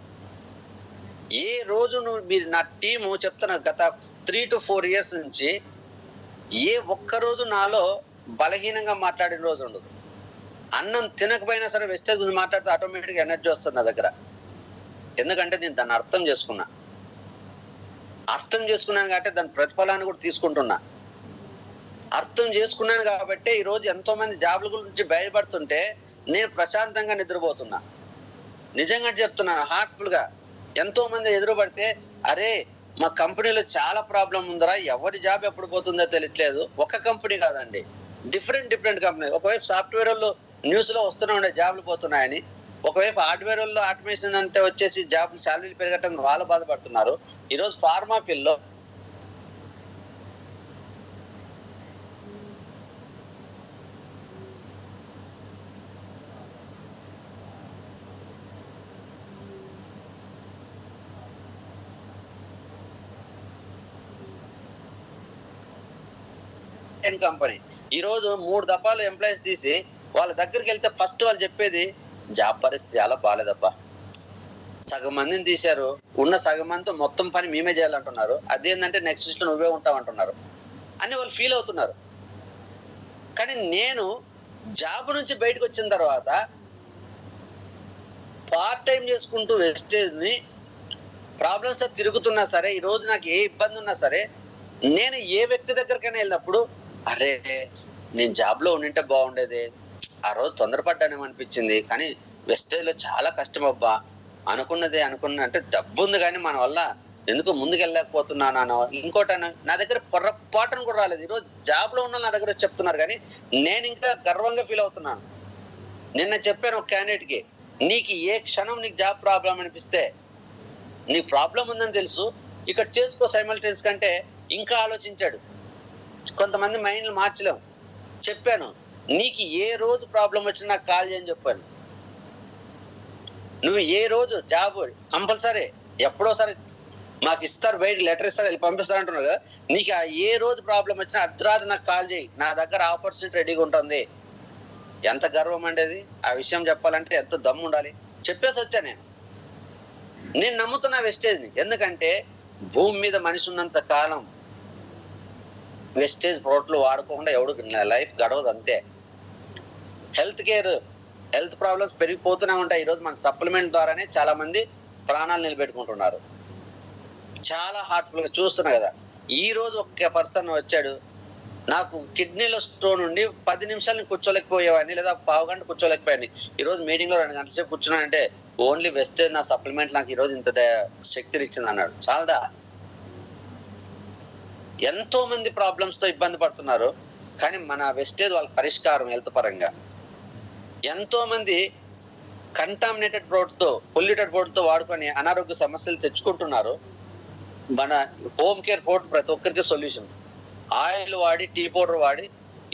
Speaker 1: ఏ రోజు మీరు నా టీము చెప్తున్నా గత 3 to 4 years నుంచి ఏ ఒక్కరోజు నాలో బలహీనంగా మాట్లాడిన రోజు ఉండదు. అన్నం తినకపోయినా సరే వెస్టేజ్ గురించి మాట్లాడితే ఆటోమేటిక్గా ఎనర్జీ వస్తుంది నా దగ్గర. ఎందుకంటే నేను దాన్ని అర్థం చేసుకున్నాను కాబట్టి దాని ప్రతిఫలాన్ని కూడా తీసుకుంటున్నా. అర్థం చేసుకున్నాను కాబట్టి ఈ రోజు ఎంతో మంది జాబ్ల గురించి భయపడుతుంటే నేను ప్రశాంతంగా నిద్రపోతున్నా. నిజంగా చెప్తున్నాను హార్ట్ఫుల్ గా. ఎంతో మంది ఎదురుపడితే అరే మా కంపెనీలో చాలా ప్రాబ్లం ఉందరా, ఎవరి జాబ్ ఎప్పుడు పోతుందో తెలియట్లేదు. ఒక కంపెనీ కాదండి, డిఫరెంట్ కంపెనీ. ఒకవైపు సాఫ్ట్వేర్ వాళ్ళు న్యూస్ లో వస్తూనే ఉండే జాబ్లు పోతున్నాయని, ఒకవైపు హార్డ్వేర్ వాళ్ళు ఆటోమేషన్ అంటే వచ్చేసి జాబ్ శాలరీలు పెరగటం వాళ్ళు బాధపడుతున్నారు. ఈరోజు ఫార్మా ఫీల్డ్ లో కంపెనీ ఈ రోజు 3 దఫాలు ఎంప్లాయీస్ తీసి వాళ్ళ దగ్గరికి వెళ్తే ఫస్ట్ వాళ్ళు చెప్పేది జాబ్ పరిస్థితి చాలా బాగాలేదబ్బా, సగం మందిని తీశారు, ఉన్న సగం మందితో మొత్తం పని మేమే చేయాలంటున్నారు. అదేంటంటే నెక్స్ట్ లిస్ట్ లో నువ్వే ఉంటావు అంటున్నారు అని వాళ్ళు ఫీల్ అవుతున్నారు. కానీ నేను జాబ్ నుంచి బయటకు వచ్చిన తర్వాత పార్ట్ టైం చేసుకుంటూ వెస్టేజ్ ని ప్రాబ్లమ్స్ తిరుగుతున్నా సరే, ఈ రోజు నాకు ఏ ఇబ్బంది ఉన్నా సరే, నేను ఏ వ్యక్తి దగ్గరికైనా వెళ్ళినప్పుడు అరే నేను జాబ్ లో ఉండింటే బాగుండేది, ఆ రోజు తొందరపడ్డానేమో అనిపించింది, కానీ వెస్టేజ్ లో చాలా కష్టం అబ్బా, అనుకున్న అంటే డబ్బు ఉంది కానీ మన వల్ల ఎందుకు ముందుకు వెళ్ళలేకపోతున్నాను. ఇంకోటి నా దగ్గర పొర్రపాటును కూడా రాలేదు. ఈరోజు జాబ్ లో ఉన్న నా దగ్గర చెప్తున్నారు, కానీ నేను ఇంకా గర్వంగా ఫీల్ అవుతున్నాను. నిన్న చెప్పాను ఒక క్యాండిడేట్ కి, నీకు ఏ క్షణం నీకు జాబ్ ప్రాబ్లం అనిపిస్తే, నీ ప్రాబ్లం ఉందని తెలుసు, ఇక్కడ చేసుకో సైమల్టేనియస్ కంటే ఇంకా ఆలోచించాడు. కొంతమంది మైండ్లు మార్చలేము. చెప్పాను, నీకు ఏ రోజు ప్రాబ్లం వచ్చినా నాకు కాల్ చేయని చెప్పాను. నువ్వు ఏ రోజు జాబ్ కంపల్సరీ ఎప్పుడోసారి మాకు ఇస్తారు, బయట లెటర్ ఇస్తారు, వెళ్ళి పంపిస్తారు అంటున్నారు కదా, నీకు ఆ ఏ రోజు ప్రాబ్లం వచ్చినా అర్ధరాత్రి నాకు కాల్ చేయి, నా దగ్గర ఆపర్చునిటీ రెడీగా ఉంటుంది. ఎంత గర్వం అండి ఆ విషయం చెప్పాలంటే ఎంత దమ్ము ఉండాలి. చెప్పేసి వచ్చా నేను నమ్ముతున్నా వెస్టేజ్ ని. ఎందుకంటే భూమి మీద మనిషి ఉన్నంత కాలం వెస్టేజ్ ప్రోడక్ట్లు వాడుకోకుండా ఎవడు లైఫ్ గడవదు, అంతే. హెల్త్ ప్రాబ్లమ్స్ పెరిగిపోతూనే ఉంటాయి. ఈరోజు మన సప్లిమెంట్ ద్వారానే చాలా మంది ప్రాణాలు నిలబెట్టుకుంటున్నారు. చాలా హార్ట్ఫుల్ గా చూస్తున్నా కదా. ఈ రోజు ఒక పర్సన్ వచ్చాడు, నాకు కిడ్నీలో స్టోన్ ఉండి 10 నిమిషాలు కూర్చోలేకపోయేవాడిని, లేదా పావు గంట కూర్చోలేకపోయాను. ఈ రోజు మీటింగ్ లో 2 గంటల సేపు కూర్చున్నానంటే ఓన్లీ వెస్టేజ్ నా సప్లిమెంట్ నాకు ఈ రోజు ఇంత శక్తిని ఇచ్చింది అన్నాడు. చాలదా? ఎంతో మంది ప్రాబ్లమ్స్ తో ఇబ్బంది పడుతున్నారు, కానీ మన వెస్టేజ్ వాళ్ళ పరిష్కారం హెల్త్ పరంగా. ఎంతో మంది కంటామినేటెడ్ ప్రోడక్ట్ తో, పొల్యూటెడ్ ప్రోడక్ట్ తో వాడుకొని అనారోగ్య సమస్యలు తెచ్చుకుంటున్నారు. మన హోమ్ కేర్ ప్రోడక్ట్ ప్రతి ఒక్కరికి సొల్యూషన్. ఆయిల్ వాడి, టీ పౌడర్ వాడి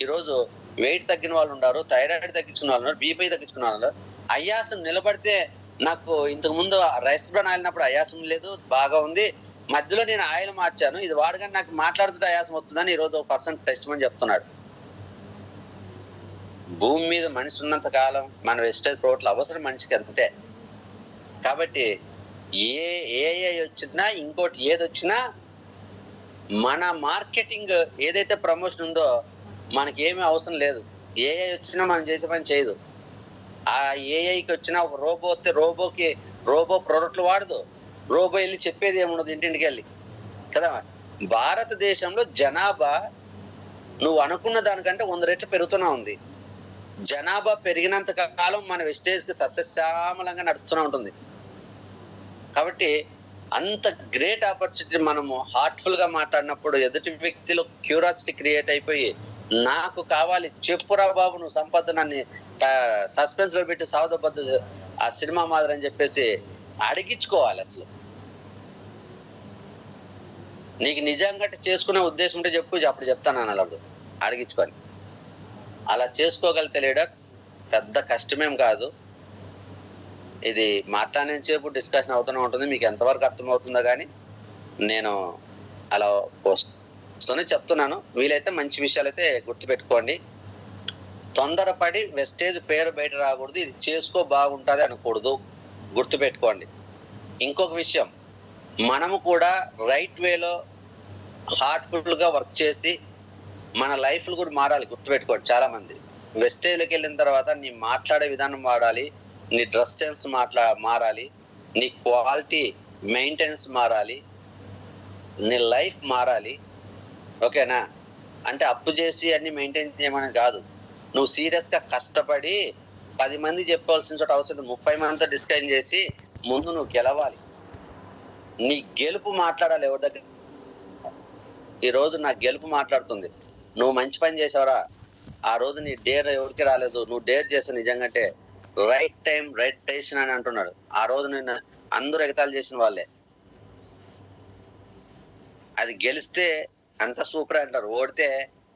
Speaker 1: ఈరోజు వెయిట్ తగ్గిన వాళ్ళు ఉన్నారు, థైరాయిడ్ తగ్గించుకున్న వాళ్ళు ఉన్నారు, బీపీ తగ్గించుకున్న వాళ్ళు ఉన్నారు. అయాసం నిలబడితే, నాకు ఇంతకు ముందు రైస్ బ్రాన్ ఆయిల్ ఉన్నప్పుడు అయాసం లేదు, బాగా ఉంది, మధ్యలో నేను ఆయిల్ మార్చాను, ఇది వాడగానే నాకు మాట్లాడుతుంటే అయాసం వస్తుందని ఈరోజు ఒక పర్సన్ టెస్ట్ అని చెప్తున్నాడు. భూమి మీద మనిషి ఉన్నంత కాలం మన వెస్టేజ్ ప్రోడక్ట్లు అవసరం మనిషికి, అంతే. కాబట్టి ఏ వచ్చినా, ఇంకోటి ఏది వచ్చినా, మన మార్కెటింగ్ ఏదైతే ప్రమోషన్ ఉందో మనకి ఏమీ అవసరం లేదు. ఏఐ వచ్చినా మనం చేసే పని చేయదు. ఆ ఏఐకి వచ్చినా ఒక రోబో వస్తే రోబో ప్రోడక్ట్లు వాడదు. రోబో వెళ్ళి చెప్పేది ఏముండదు ఇంటింటికి వెళ్ళి కదా. భారతదేశంలో జనాభా నువ్వు అనుకున్న దానికంటే 100 రెట్లు పెరుగుతూనే ఉంది. జనాభా పెరిగినంత కాలం మన వెస్టేజ్ కి సస్యశ్యామలంగా నడుస్తూనే ఉంటుంది. కాబట్టి అంత గ్రేట్ ఆపర్చునిటీ మనము హార్ట్ఫుల్ గా మాట్లాడినప్పుడు ఎదుటి వ్యక్తిలో క్యూరియాసిటీ క్రియేట్ అయిపోయి, నాకు కావాలి చెప్పురా బాబు, నువ్వు సంపద నన్ను సస్పెన్స్ లో పెట్టి సావదబద్దు ఆ సినిమా మాదిరి అని చెప్పేసి అడిగించుకోవాలి. అసలు నీకు నిజంగా చేసుకునే ఉద్దేశం ఉంటే చెప్పు, అప్పుడు చెప్తాను అన్నప్పుడు అడిగించుకొని. అలా చేసుకోగలిగితే లీడర్స్ పెద్ద కష్టమేం కాదు. ఇది మాట్లాడేసేపు డిస్కషన్ అవుతూనే ఉంటుంది. మీకు ఎంతవరకు అర్థమవుతుందో కానీ నేను అలా వస్తూనే చెప్తున్నాను. వీలైతే మంచి విషయాలు అయితే గుర్తుపెట్టుకోండి. తొందరపడి వెస్టేజ్ పేరు బయట రాకూడదు, ఇది చేసుకో బాగుంటుంది అనకూడదు, గుర్తుపెట్టుకోండి. ఇంకొక విషయం, మనము కూడా రైట్ వేలో హార్ట్ఫుల్ గా వర్క్ చేసి మన లైఫ్ కూడా మారాలి. గుర్తుపెట్టుకోండి. చాలా మంది వెస్టేజ్కి వెళ్ళిన తర్వాత నీ మాట్లాడే విధానం వాడాలి, నీ డ్రెస్ సెన్స్ మారాలి, నీ క్వాలిటీ మెయింటెనెన్స్ మారాలి, నీ లైఫ్ మారాలి. ఓకేనా? అంటే అప్పు చేసి అన్ని మెయింటైన్ చేయమని కాదు. నువ్వు సీరియస్ గా కష్టపడి 10 మంది చెప్పవలసిన చోట అవసరం 30 మందితో డిస్కషన్ చేసి ముందు నువ్వు గెలవాలి. నీ గెలుపు మాట్లాడాలి ఎవరి దగ్గర. ఈ రోజు నా గెలుపు మాట్లాడుతుంది. నువ్వు మంచి పని చేసావురా, ఆ రోజు నీ డేర్ ఎవరికి రాలేదు, నువ్వు డేర్ చేసావు నిజంగానే రైట్ టైం రైట్ డెసిషన్ అని అంటున్నాడు. ఆ రోజు నేను అందరూ ఎగతాళి చేసిన వాళ్ళే. అది గెలిస్తే అంత సూపర్ అంటారు, ఓడితే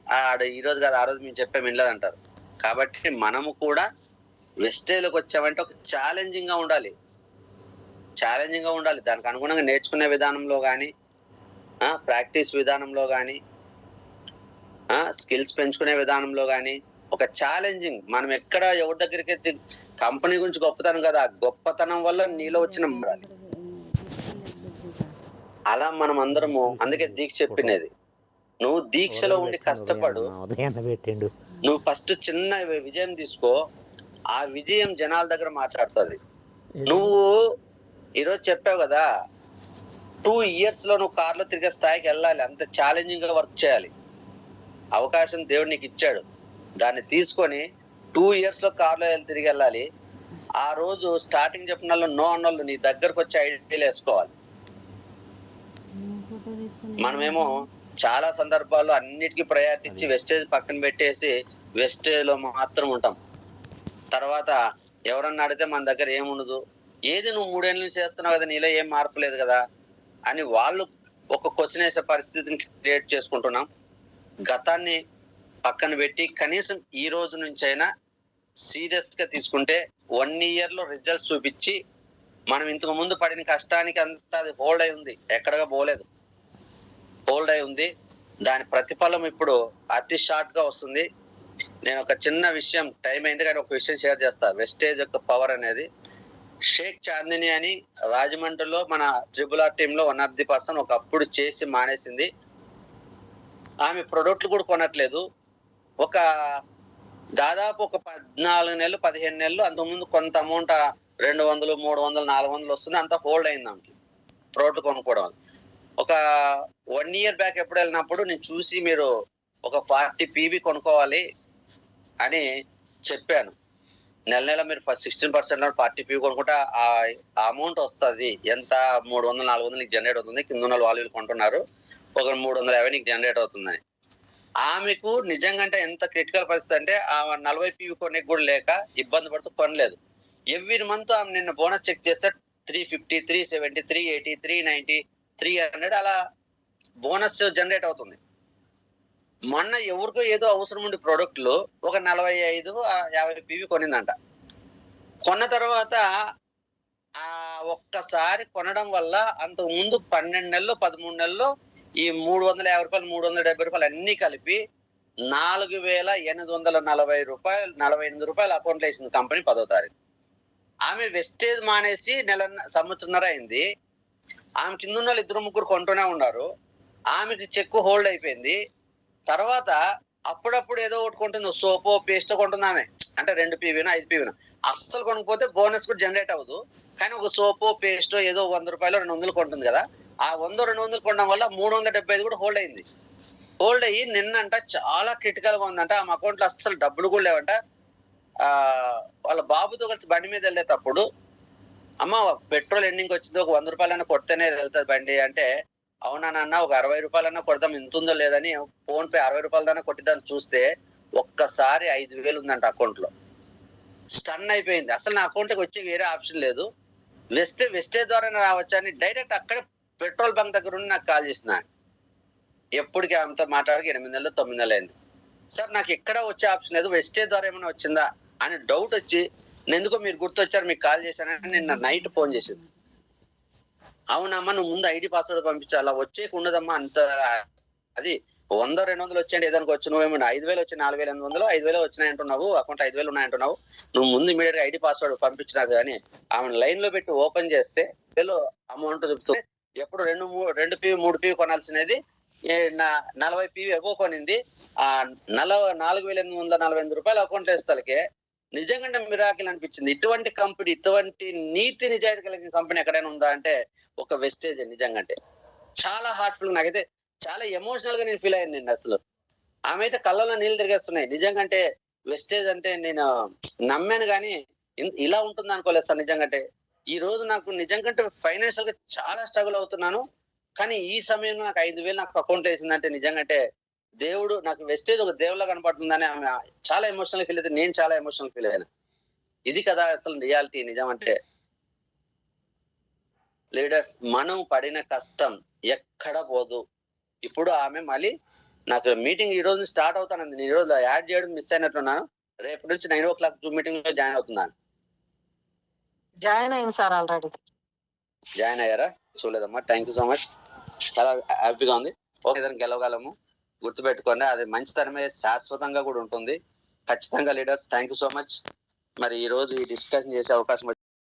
Speaker 1: ఆడు ఈ రోజు కాదు ఆ రోజు మేము చెప్పాము వినలేదు అంటారు. కాబట్టి మనము కూడా వెస్టేజ్లోకి వచ్చామంటే ఒక ఛాలెంజింగ్ గా ఉండాలి. దానికి అనుగుణంగా నేర్చుకునే విధానంలో కానీ, ప్రాక్టీస్ విధానంలో కానీ, స్కిల్స్ పెంచుకునే విధానంలో కానీ ఒక ఛాలెంజింగ్. మనం ఎక్కడ ఎవరి దగ్గరికి కంపెనీ గురించి గొప్పతనం కదా, గొప్పతనం వల్ల నీలో వచ్చిన అది. అలా మనం అందరము, అందుకే దీక్ష చెప్పినది, నువ్వు దీక్షలో ఉండి కష్టపడు, నువ్వు ఫస్ట్ చిన్న విజయం తీసుకో, ఆ విజయం జనాల దగ్గర మాట్లాడుతుంది. నువ్వు ఈరోజు చెప్పావు కదా 2 years లో నువ్వు కార్లో తిరిగే స్థాయికి వెళ్ళాలి, అంత ఛాలెంజింగ్ గా వర్క్ చేయాలి. అవకాశం దేవుడు నీకు ఇచ్చాడు, దాన్ని తీసుకొని 2 years లో కార్లో తిరిగి వెళ్ళాలి. ఆ రోజు స్టార్టింగ్ చెప్పిన వాళ్ళు నో అన్నోళ్ళు నీ దగ్గరకు వచ్చి ఐడియాలు వేసుకోవాలి. మనమేమో చాలా సందర్భాల్లో అన్నిటికీ ప్రయారిటీ ఇచ్చి వెస్టేజ్ పక్కన పెట్టేసి వెస్టేజ్ లో మాత్రం ఉంటాం. తర్వాత ఎవరన్నా అడిగితే మన దగ్గర ఏముండదు, ఏది నువ్వు 3 ఏళ్ళ నుంచి చేస్తున్నావు కదా, నీలో ఏం మార్పు లేదు కదా అని వాళ్ళు ఒక క్వశ్చన్ వేసే పరిస్థితిని క్రియేట్ చేసుకుంటున్నాం. గతాన్ని పక్కన పెట్టి కనీసం ఈ రోజు నుంచైనా సీరియస్ గా తీసుకుంటే 1 year లో రిజల్ట్స్ చూపించి, మనం ఇంతకు ముందు పడిన కష్టానికి అంతా అది హోల్డ్ అయి ఉంది, ఎక్కడగా పోలేదు, హోల్డ్ అయి ఉంది. దాని ప్రతిఫలం ఇప్పుడు అతి షార్ట్ గా వస్తుంది. నేను ఒక చిన్న విషయం, టైం అయింది కానీ ఒక విషయం షేర్ చేస్తా. వెస్టేజ్ యొక్క పవర్ అనేది, షేక్ చాందిని అని రాజమండ్రిలో మన RRR టీమ్ లో 1 of the person ఒకప్పుడు చేసి మానేసింది. ఆమె ప్రొడక్ట్లు కూడా కొనట్లేదు. ఒక దాదాపు ఒక 14 నెలలు 15 నెలలు అంతకుముందు కొంత అమౌంట్ 200 300 400 వస్తుంది, అంతా హోల్డ్ అయింది ఆమెకి ప్రోడక్ట్ కొనుక్కోవడం. ఒక 1 year బ్యాక్ ఎప్పుడు వెళ్ళినప్పుడు నేను చూసి, మీరు ఒక 40 PV కొనుక్కోవాలి అని చెప్పాను. నెల మీరు 16% 40 PV కొనుక్కుంటే ఆ అమౌంట్ వస్తుంది. ఎంత 300 400 నీకు జనరేట్ అవుతుంది, కింద ఉన్న వాళ్ళు కొంటున్నారు, ఒక 350 నీకు జనరేట్ అవుతుందని. ఆమెకు నిజంగా అంటే ఎంత క్రిటికల్ పరిస్థితి అంటే, ఆ 40 PV కొనేకి కూడా లేక ఇబ్బంది పడుతూ కొనలేదు. ఎవ్రీ మంత్ ఆమె నిన్న బోనస్ చెక్ చేస్తే 350 370 380 390 300 అలా బోనస్ జనరేట్ అవుతుంది. మొన్న ఎవరికో ఏదో అవసరం ఉండి ప్రొడక్ట్లు ఒక 45 50 PV కొనిందంట. కొన్న తర్వాత ఆ ఒక్కసారి కొనడం వల్ల అంతకు ముందు 12 నెలలు 13 నెలల్లో ఈ 350 రూపాయలు 370 రూపాయలు అన్ని కలిపి 4840 రూపాయలు 48 రూపాయలు అకౌంట్లో వేసింది కంపెనీ 10వ తారీఖు. ఆమె వెస్టేజ్ మానేసి సంవత్సరంన్నర అయింది. ఆమె కింద ఉన్న 2 ముగ్గురు కొంటూనే ఉన్నారు. ఆమెకి చెక్ హోల్డ్ అయిపోయింది. తర్వాత అప్పుడప్పుడు ఏదో ఒకటి కొంటుంది, సోపో పేస్ట్ కొంటుంది ఆమె, అంటే 2 PV 5 PV. అస్సలు కొనకపోతే బోనస్ కూడా జనరేట్ అవ్వదు. కానీ ఒక సోపో పేస్ట్ ఏదో 100 రూపాయలు 200 కొంటుంది కదా, ఆ 100 200 కొనడం వల్ల 375 కూడా హోల్డ్ అయింది. హోల్డ్ అయ్యి నిన్నంట చాలా క్రిటికల్ గా ఉందంట. ఆమె అకౌంట్ లో అస్సలు డబ్బులు కూడా లేవంట. వాళ్ళ బాబుతో కలిసి బండి మీద వెళ్ళేటప్పుడు, అమ్మ పెట్రోల్ ఎండింగ్ వచ్చింది, ఒక 100 రూపాయలన్నా కొడితేనే వెళ్తుంది బండి అంటే, అవునా నాన్న ఒక 60 రూపాయలన్నా కొడదాం, ఇంత ఉందో లేదని ఫోన్ పే 60 రూపాయల దాకా కొట్టిద్దాన్ని చూస్తే ఒక్కసారి 5000 ఉందంట అకౌంట్ లో. స్టన్ అయిపోయింది. అసలు నా అకౌంట్ కి వచ్చే వేరే ఆప్షన్ లేదు, వెస్టేజ్ ద్వారా రావచ్చా అని డైరెక్ట్ అక్కడే పెట్రోల్ బంక్ దగ్గర ఉండి నాకు కాల్ చేసిన. ఎప్పటికీ ఆమెతో మాట్లాడక 8 నెలలు 9 నెలలు అయింది. సార్ నాకు ఎక్కడ వచ్చే ఆప్షన్ లేదు, వెస్టేజ్ ద్వారా ఏమైనా వచ్చిందా అని డౌట్ వచ్చి, ఎందుకో మీరు గుర్తొచ్చారు మీకు కాల్ చేశానని నిన్న నైట్ ఫోన్ చేసింది. అవునమ్మా నువ్వు ముందు ఐడి పాస్వర్డ్ పంపించాలా, వచ్చేకి ఉండదమ్మా అంత, అది 100 200 వచ్చాయంటే ఏదానికి వచ్చి, నువ్వేమో 5000 వచ్చి 4800 5000 వచ్చినాయంటున్నావు, అకౌంట్ 5000 ఉన్నాయంటున్నావు, నువ్వు ముందు ఇమీడియట్ గా ఐడి పాస్వర్డ్ పంపించినా కానీ ఆమె లైన్ లో పెట్టి ఓపెన్ చేస్తే అమౌంట్ చూపుతుంది. ఎప్పుడు 2 PV 3 PV కొనాల్సినది 40 PV ఎగో కొనింది. ఆ 4848 రూపాయలు అకౌంట్ వేస్తాకే నిజంగా మిరాకిల్ అనిపించింది. ఇటువంటి కంపెనీ, ఇటువంటి నీతి నిజాయితీ కలిగిన కంపెనీ ఎక్కడైనా ఉందా అంటే ఒక వెస్టేజ్. నిజంగా అంటే చాలా హార్ట్ఫుల్, నాకైతే చాలా ఎమోషనల్ గా నేను ఫీల్ అయ్యాను నిన్న. అసలు ఆమె అయితే కళ్ళలో నీళ్ళు తిరిగేస్తున్నాయి. నిజంగా అంటే వెస్టేజ్ అంటే నేను నమ్మాను కానీ ఇలా ఉంటుంది అనుకోలేదు సార్. నిజంగా అంటే ఈ రోజు నాకు నిజంగా ఫైనాన్షియల్ గా చాలా స్ట్రగుల్ అవుతున్నాను, కానీ ఈ సమయంలో నాకు 5000 నాకు అకౌంట్ వేసిందంటే నిజంగా అంటే దేవుడు నాకు వెస్టేజ్ ఒక దేవుళ్ళ కనపడుతుందని ఆమె చాలా ఎమోషనల్ ఫీల్ అయితే, నేను చాలా ఎమోషనల్ ఫీల్ అయ్యాను. ఇది కదా అసలు రియాలిటీ. నిజం అంటే లీడర్స్ మనం పడిన కష్టం ఎక్కడ పోదు. ఇప్పుడు ఆమె మళ్ళీ నాకు మీటింగ్ ఈ రోజు స్టార్ట్ అవుతానంది, నేను ఈ రోజు యాడ్ చేయడం మిస్ అయినట్టున్నాను. రేపటి నుంచి 9 o'clock జూమ్ మీటింగ్ లో జాయిన్ అవుతున్నాను.
Speaker 2: జాయిన్ అయింది సార్, ఆల్రెడీ
Speaker 1: జాయిన్ అయ్యారా? చూడలేదమ్మా, థ్యాంక్ యూ సో మచ్, చాలా హ్యాపీగా ఉంది. ఓకే దాన్ని గెలవగలము, గుర్తుపెట్టుకోండి, అది మంచితనమే శాశ్వతంగా కూడా ఉంటుంది ఖచ్చితంగా. Leaders thank you so much. మరి ఈ రోజు ఈ డిస్కషన్ చేసే అవకాశం